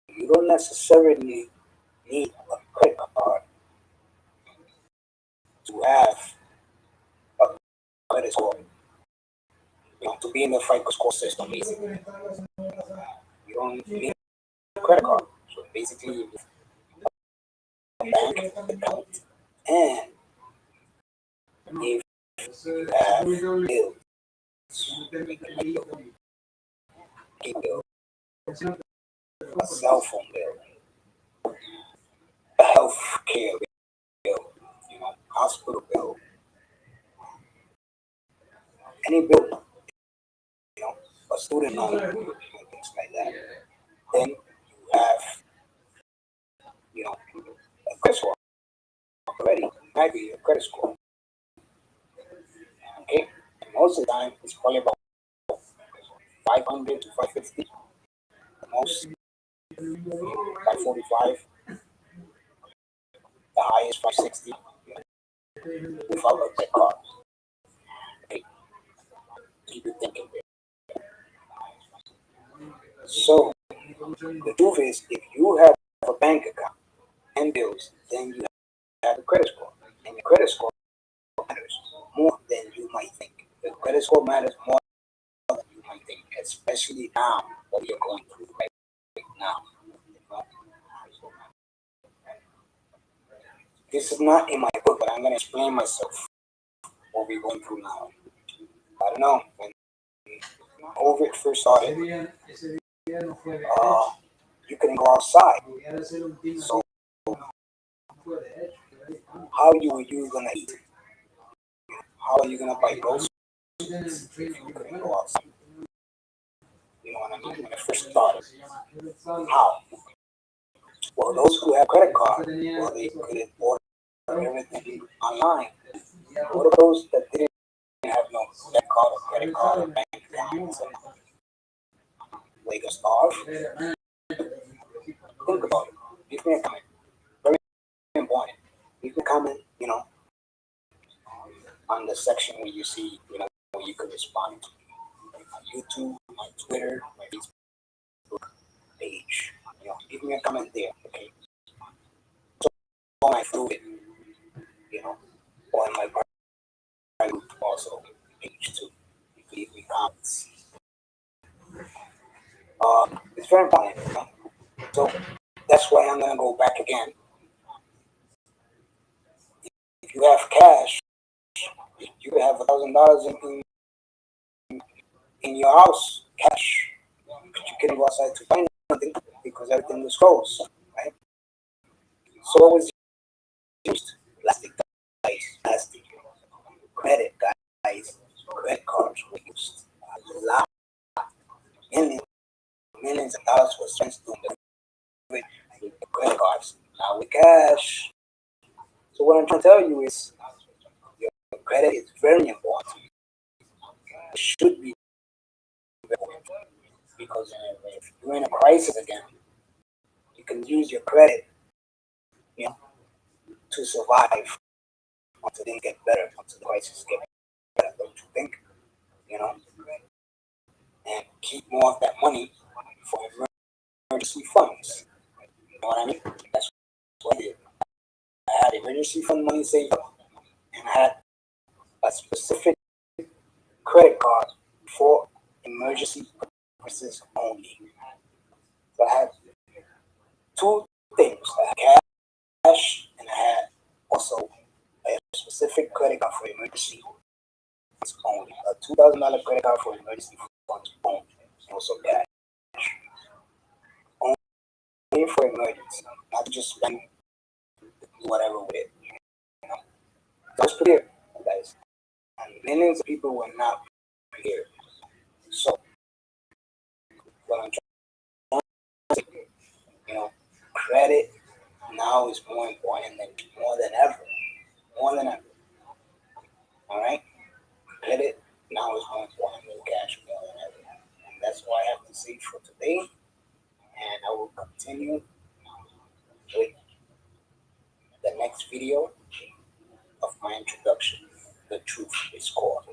you don't necessarily need a credit card to have a credit score. You know, to be in the FICO score system, basically. You don't need a credit card. So basically, you have a bank account, and if you have bills, bill, a cell phone bill, a health care bill, you know, hospital bill, any bill, you know, a student loan, things like that, then you have, you know, a credit score already. Might be a credit score. Okay? And most of the time, it's probably about 500 to 550. The most, 545. The highest, 560. Without a credit card. Okay? Keep it thinking there. So, the truth is, if you have a bank account and bills, then you have a credit score. And your credit score matters more than you might think. The credit score matters more than you might think, especially now, what you're going through right now. This is not in my book, but I'm going to explain myself what we're going through now. I don't know. When COVID first started, you couldn't go outside. So, how are you going to eat? How are you going to buy groceries if you couldn't go outside? You know what I mean? When it first started. How? Well, those who have credit card, well, they couldn't order everything online. What are those that didn't have no debit card or credit card or bank accounts? They could starve. Think about it. Leave me a comment. Very important. Leave me a comment, you know, on the section where you see, you know, where you could respond to me. On YouTube, on Twitter, my Facebook page. You know, leave me a comment there, okay? So I threw it, you know, or in my private group also, page too. You can leave me comments. It's very important, you know? So that's why I'm gonna go back again. If you have cash, you could have $1,000 in your house, cash. But you couldn't go outside to buy nothing because everything was closed, right? So it was used plastic, plastic. cash. So what I'm trying to tell you is your credit is very important. It should be very important because if you're in a crisis again, you can use your credit, you know, to survive until things get better, until the crisis get better. Don't you think? You know, and keep more of that money for emergency funds. You know what I mean? That's what I did. I had emergency fund money saved up, and I had a specific credit card for emergency purposes only. So I had two things. I had cash, and I had also a specific credit card for emergency funds only. A $2,000 credit card for emergency funds only. And also cash. Only for emergency. Not just spend whatever with it. You know? So I was prepared, guys. And millions of people were not prepared. So what I'm trying to say, you know, credit now is more important than more than ever. More than ever. All right? Credit now is more important than cash more than ever. And that's why I have to say for today. And I will continue with the next video of my introduction. The truth is called.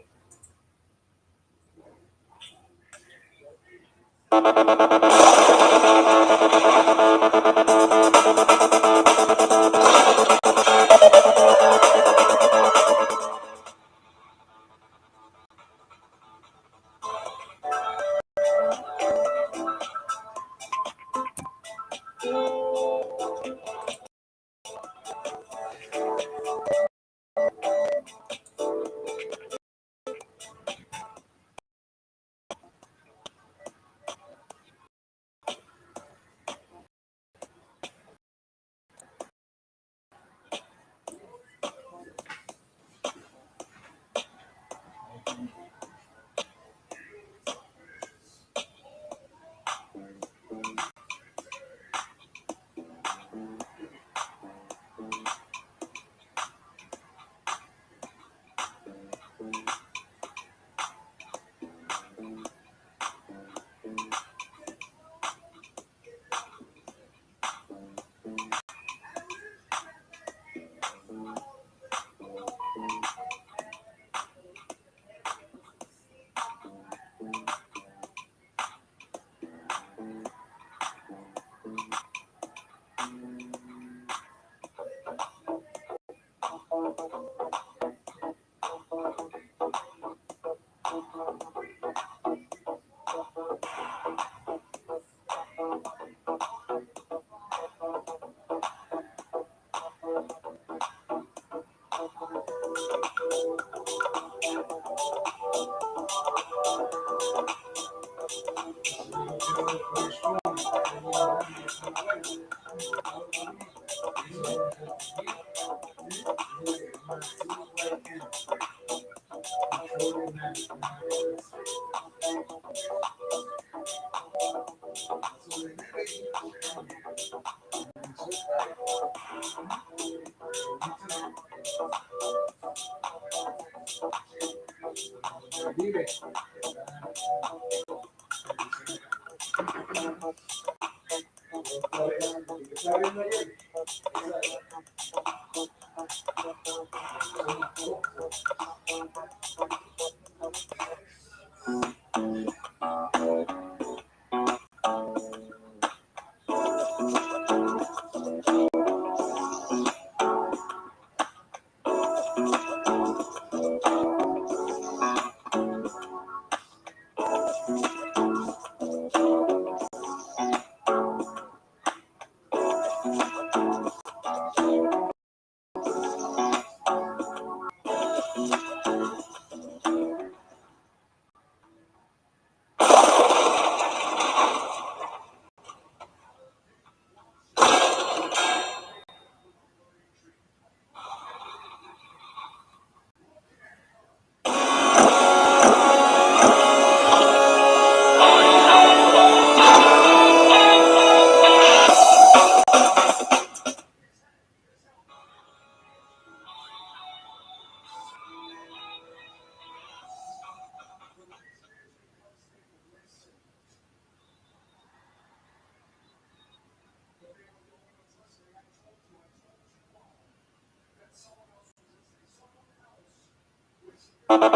Welcome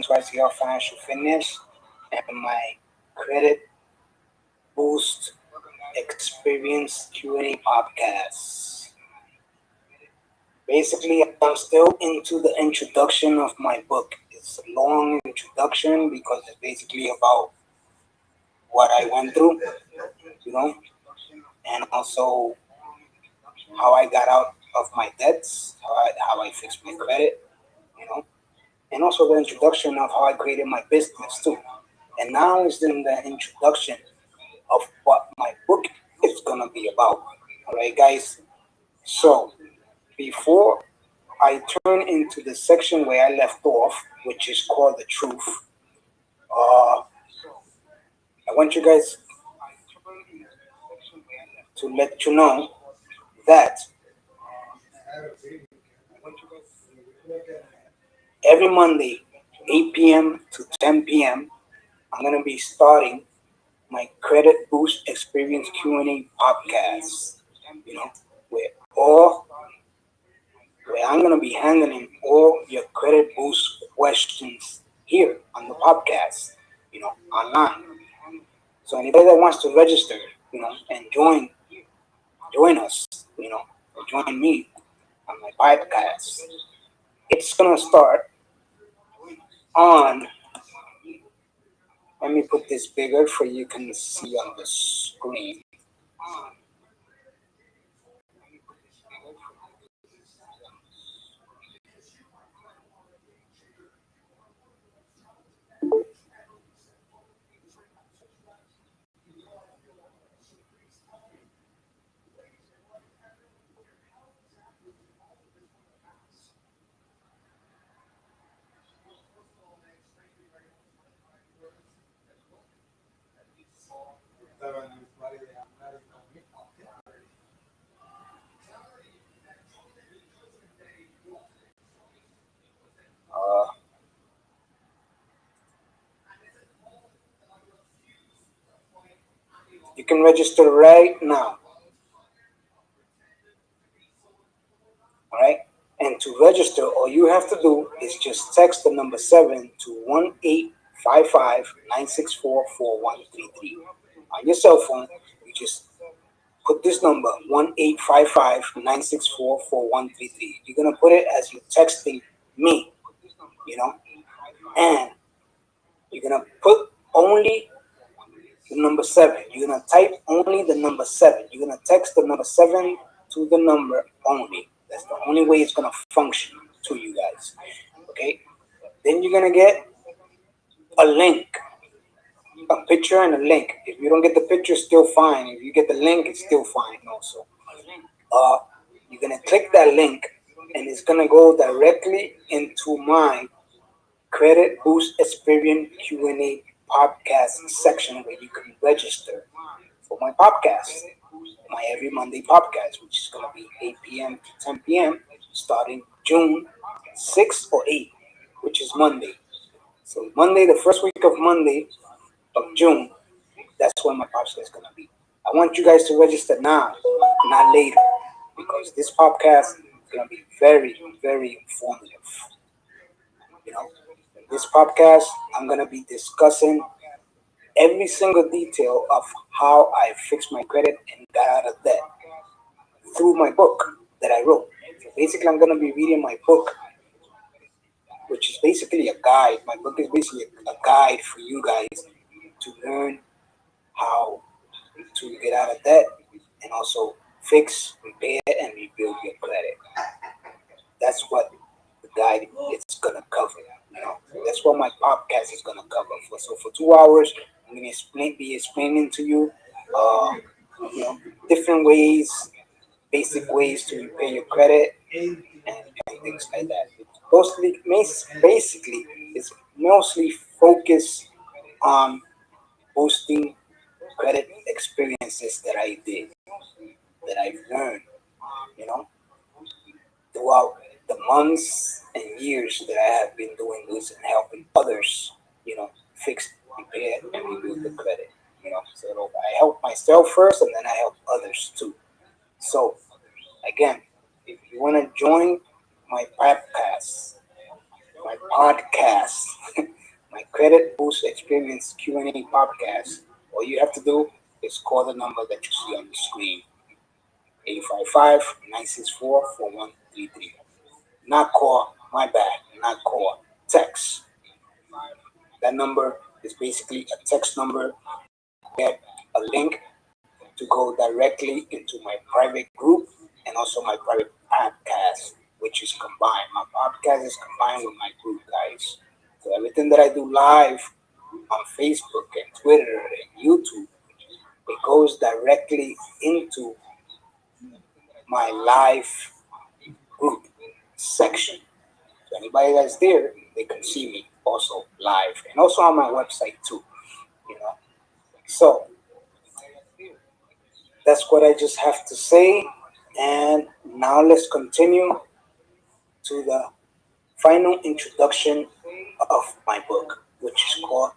to ICL Financial Fitness and my Credit Boost Experience Q&A podcast. Basically, I'm still into the introduction of my book. It's a long introduction because it's basically about what I went through, you know, and also how I got out of my debts, how I fixed my credit, you know, and also the introduction of how I created my business too. And now is in the introduction of what my book is gonna be about. All right, guys. So before I turn into the section where I left off, which is called the truth, I want you guys to let you know that every Monday, 8 p.m. to 10 p.m., I'm gonna be starting my Credit Boost Experience Q&A podcast. You know, where all where I'm gonna be handling all your credit boost questions here on the podcast. You know, online. So anybody that wants to register, you know, and join us, you know, or join me on my podcast. It's gonna start on. Let me put this bigger for you can see on the screen. Uh, you can register right now. All right. And to register, all you have to do is just text the number 7 to 1-855-964-4133 on your cell phone. You just put this number 1-855-964-4133. You're gonna put it as you're texting me, you know, and you're gonna put only the number 7. You're gonna type only the number 7. You're gonna text the number 7 to the number only. That's the only way it's gonna function to you guys. Okay. Then you're gonna get a link, a picture and a link. If you don't get the picture, still fine. If you get the link, it's still fine also. Uh, you're gonna click that link, and it's gonna go directly into my Credit Boost Experience Q&A podcast section where you can register for my podcast, my every Monday podcast, which is gonna be 8 p.m. to 10 p.m. starting June 6th or 8th, which is Monday. So Monday, the first week of Monday of June, that's when my podcast is gonna be. I want you guys to register now, not later, because this podcast is gonna be very, very informative. You know, in this podcast, I'm gonna be discussing every single detail of how I fixed my credit and got out of debt through my book that I wrote. So basically, I'm gonna be reading my book, which is basically a guide. My book is basically a guide for you guys to learn how to get out of debt and also fix, repair, and rebuild your credit. That's what the guide is gonna cover. You know, that's what my podcast is gonna cover. For 2 hours, I'm gonna be explaining to you, uh, you know, different ways, basic ways to repair your credit and things like that. Basically, it's mostly focused on boosting credit experiences that I did, that I've learned, you know, throughout the months and years that I have been doing this and helping others, you know, myself first, and then I help others too. So again, if you want to join my podcast, my Credit Boost Experience Q&A podcast, all you have to do is call the number that you see on the screen, 855-964-4133. Not call, my bad, not call, text. That number is basically a text number. Get a link to go directly into my private group and also my private podcast, which is combined. My podcast is combined with my group, guys. So everything that I do live on Facebook and Twitter and YouTube, it goes directly into my live group section. So anybody that's there, they can see me also live and also on my website too. You know. So that's what I just have to say. And now let's continue to the final introduction of my book, which is called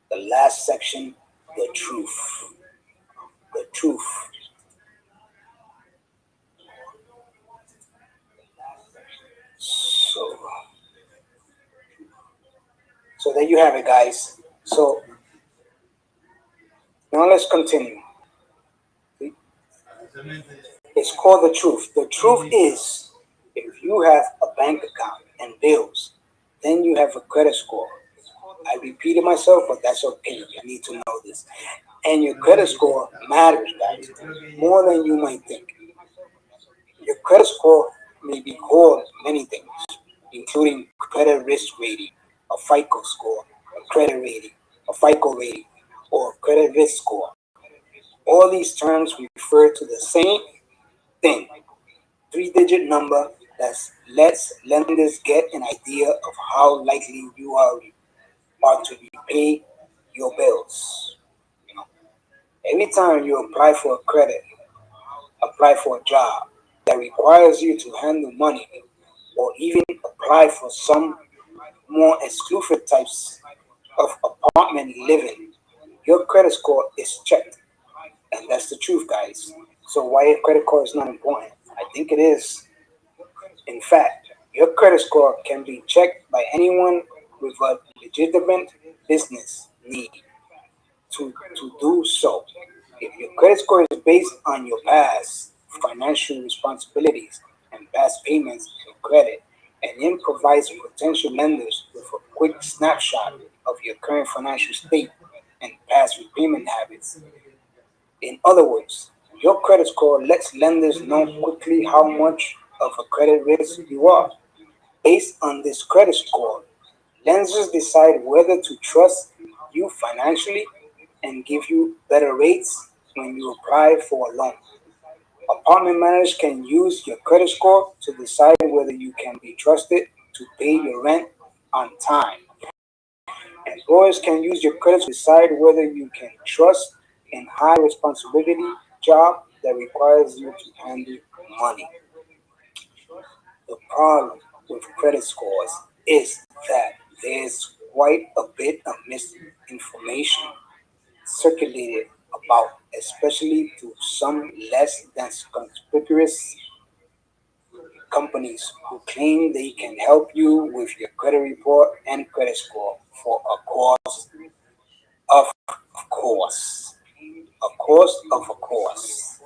the last section, The Truth. The Truth. So, so there you have it, guys. So now let's continue. It's called The Truth. The truth is, if you have a bank account and bills, then you have a credit score. I repeated myself, but that's okay. You need to know this. And your credit score matters, guys, more than you might think. Your credit score may be called many things, including credit risk rating, a FICO score, a credit rating, a FICO rating, or credit risk score. All these terms refer to the same thing, three-digit number that lets lenders get an idea of how likely you are to repay your bills. You know, every time you apply for a credit, apply for a job that requires you to handle money, or even apply for some more exclusive types of apartment living, your credit score is checked. And that's the truth, guys. So why a credit score is not important? I think it is. In fact, your credit score can be checked by anyone with a legitimate business need to do so. If your credit score is based on your past financial responsibilities and past payments and credit, and then provides potential lenders with a quick snapshot of your current financial state and past repayment habits. In other words, your credit score lets lenders know quickly how much of a credit risk you are. Based on this credit score, lenders decide whether to trust you financially and give you better rates when you apply for a loan. Apartment managers can use your credit score to decide whether you can be trusted to pay your rent on time. Employers can use your credit to decide whether you can trust in high responsibility job that requires you to handle money. The problem with credit scores is that there's quite a bit of misinformation circulated about, especially to some less than conspicuous companies who claim they can help you with your credit report and credit score for a cost of course. A cost of a course.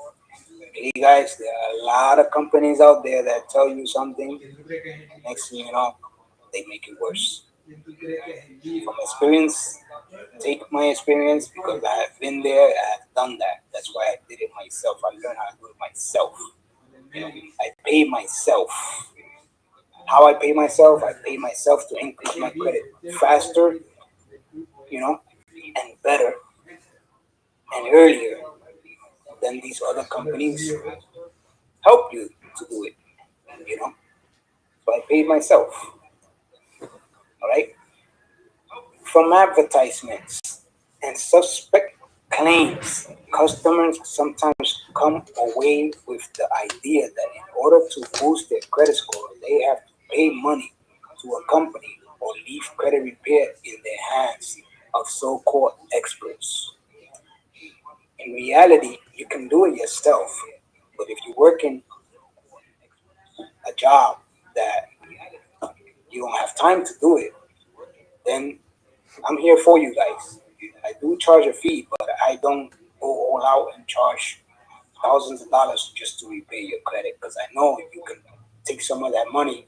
Hey guys, there are a lot of companies out there that tell you something, next thing you know, they make it worse. From experience, take my experience because I have been there, I have done that. That's why I did it myself. I learned how to do it myself. You know, I pay myself. How I pay myself? I pay myself to increase my credit faster, and better and earlier than these other companies help you to do it. You know, so I paid myself. All right, from advertisements and suspect claims, customers sometimes come away with the idea that in order to boost their credit score, they have to pay money to a company or leave credit repair in the hands of so-called experts. reality, you can do it yourself. But if you're working a job that you don't have time to do it, then I'm here for you guys. I do charge a fee, but I don't go all out and charge thousands of dollars just to repay your credit because I know you can take some of that money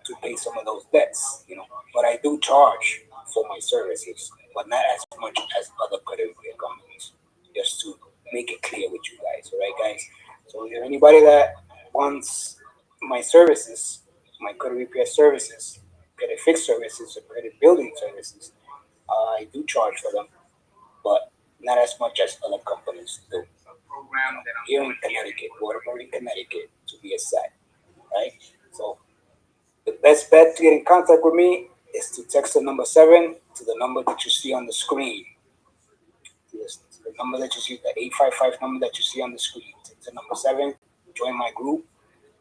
to pay some of those debts. But I do charge for my services, but not as much as other credit repair companies. Just to make it clear with you guys, all right, guys? So if anybody that wants my services, my credit repair services, credit fix services, or credit building services, I do charge for them, but not as much as other companies do. Here in Connecticut, Waterbury, Connecticut, to be exact, right? So the best bet to get in contact with me is to text the number 7 to the number that you see on the screen. Yes, the number that you see, the 855 number that you see on the screen. Text the number 7, join my group,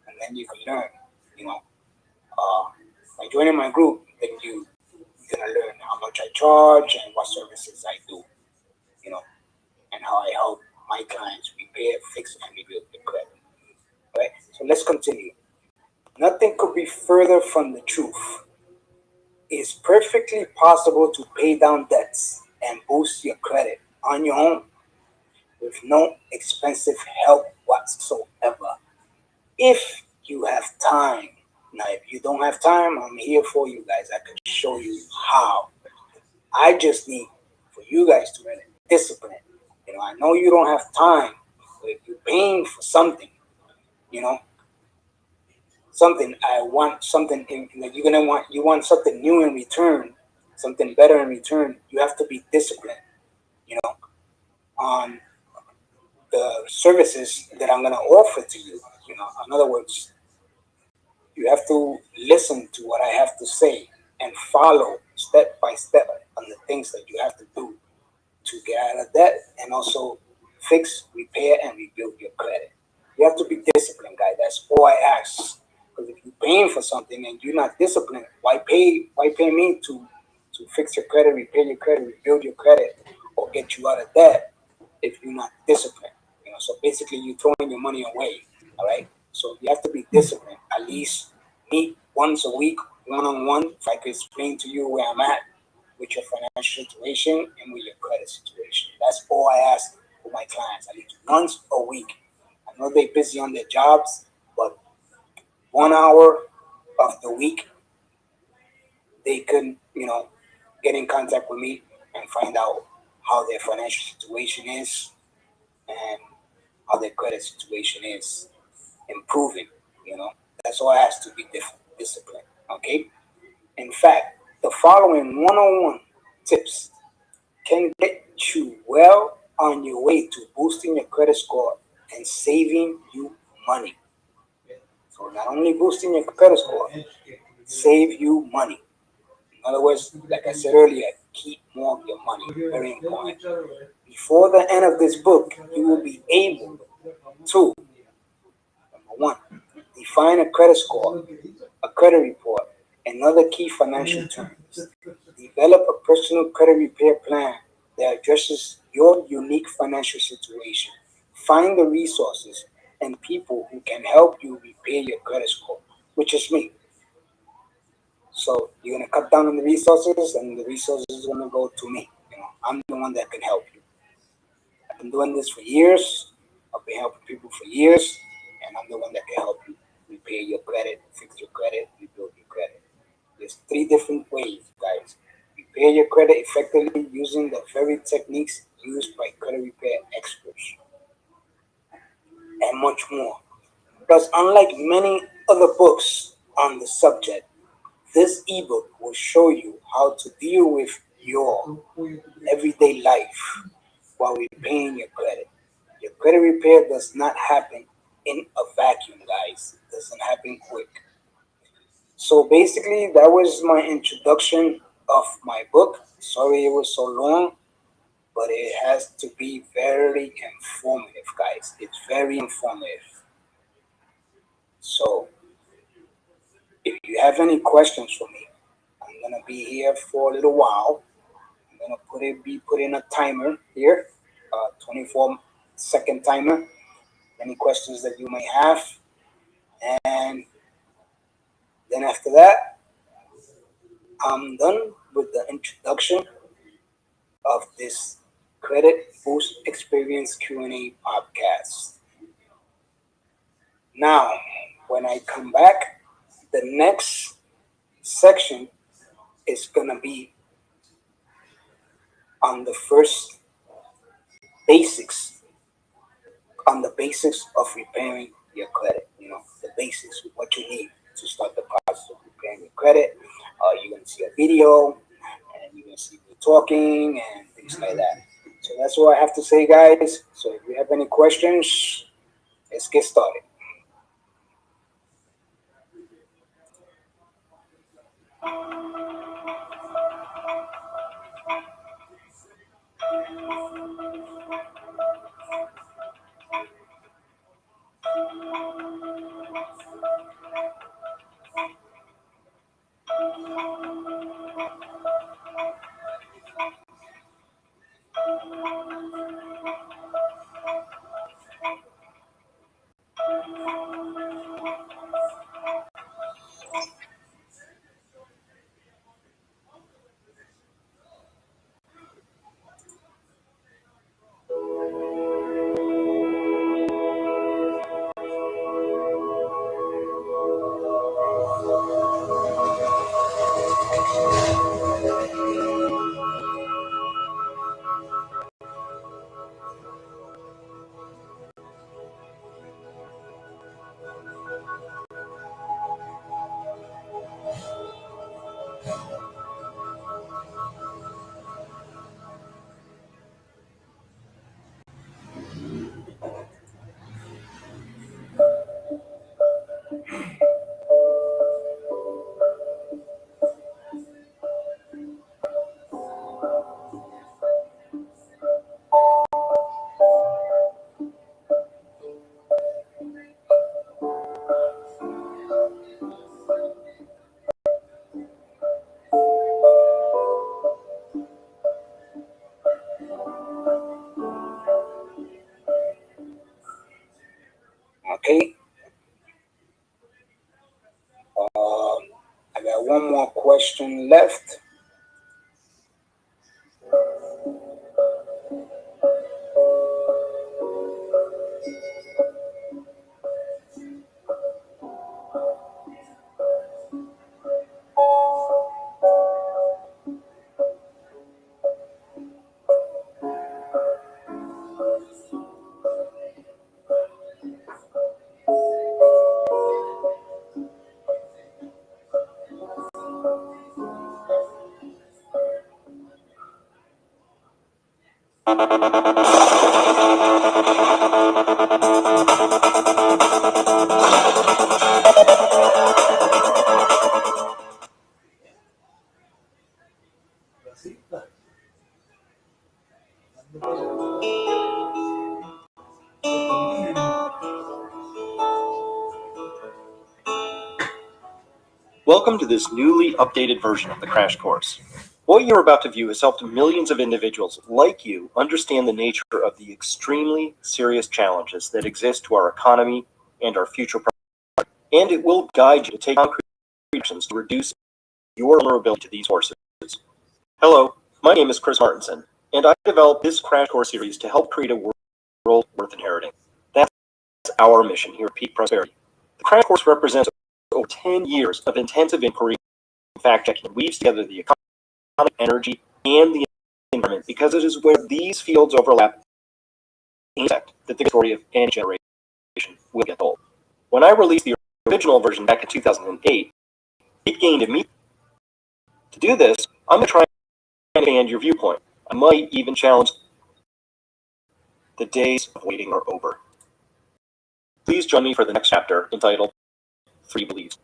and then you can learn. You know, uh, by joining my group, then you're gonna learn how much I charge and what services I do. You know, and how I help my clients repair, fix, and rebuild their credit. Right. So let's continue. Nothing could be further from the truth. It's perfectly possible to pay down debts and boost your credit on your own with no expensive help whatsoever. If you have time. Now, if you don't have time, I'm here for you guys. I can show you how. I just need for you guys to really discipline. I know you don't have time, but if you're paying for something, you know, something I want something that you want something new in return, something better in return. You have to be disciplined, you know, on the services that I'm gonna offer to you. In other words, you have to listen to what I have to say and follow step by step on the things that you have to do to get out of debt and also fix, repair, and rebuild your credit. You have to be disciplined, guy. That's all I ask. Because if you're paying for something and you're not disciplined, why pay? Why pay me to fix your credit, repair your credit, rebuild your credit, or get you out of debt if you're not disciplined? So basically, you're throwing your money away. All right. So you have to be disciplined. At least meet once a week, one on one. If I could explain to you where I'm at with your financial situation and with your credit situation. That's all I ask for my clients. At least once a week. I know they're busy on their jobs, but 1 hour of the week they can, get in contact with me and find out how their financial situation is and how their credit situation is improving. That's all I ask to be disciplined. Okay. In fact, the following 101 tips can get you well on your way to boosting your credit score and saving you money. So not only boosting your credit score, save you money. In other words, like I said earlier, keep more of your money. Very important. Before the end of this book, you will be able to, number one, define a credit score, a credit report, and other key financial terms. Develop a personal credit repair plan that addresses your unique financial situation. Find the resources and people who can help you repair your credit score, which is me. So you're gonna cut down on the resources, and the resources are gonna go to me. I'm the one that can help you. I've been doing this for years. I've been helping people for years, and I'm the one that can help you repair your credit, fix your credit, rebuild your credit. There's 3 different ways, guys. Repair your credit effectively using the very techniques used by credit repair experts, and much more. Plus, unlike many other books on the subject, this ebook will show you how to deal with your everyday life while repaying your credit. Your credit repair does not happen in a vacuum, guys. It doesn't happen quick. So basically, that was my introduction of my book. Sorry it was so long, but it has to be very informative, guys. It's very informative. So if you have any questions for me, I'm gonna be here for a little while. I'm gonna be putting a timer here, 24 second timer. Any questions that you may have. And then after that, I'm done with the introduction of this Credit Boost Experience Q&A podcast. Now, when I come back, the next section is going to be on the first basics, on the basics of repairing your credit. The basics, what you need to start the process of repairing your credit. You're going to see a video, and you're going to see me talking and things like that. So that's all I have to say, guys. So if you have any questions, let's get started. Okay. I got one more question left. Welcome to this newly updated version of the crash course. What you're about to view has helped millions of individuals like you understand the nature of the extremely serious challenges that exist to our economy and our future prosperity, and it will guide you to take concrete actions to reduce your vulnerability to these forces. Hello, my name is Chris Martinson, and I developed this crash course series to help create a world worth inheriting. That's our mission here at Peak Prosperity. The crash course represents over 10 years of intensive inquiry and fact-checking and weaves together the economy, energy, and the environment because it is where these fields overlap and intersect that the story of any generation will get told. When I released the original version back in 2008, it gained immediate. To do this, I'm going to try and expand your viewpoint. I might even challenge the days of waiting are over. Please join me for the next chapter entitled 3 Beliefs.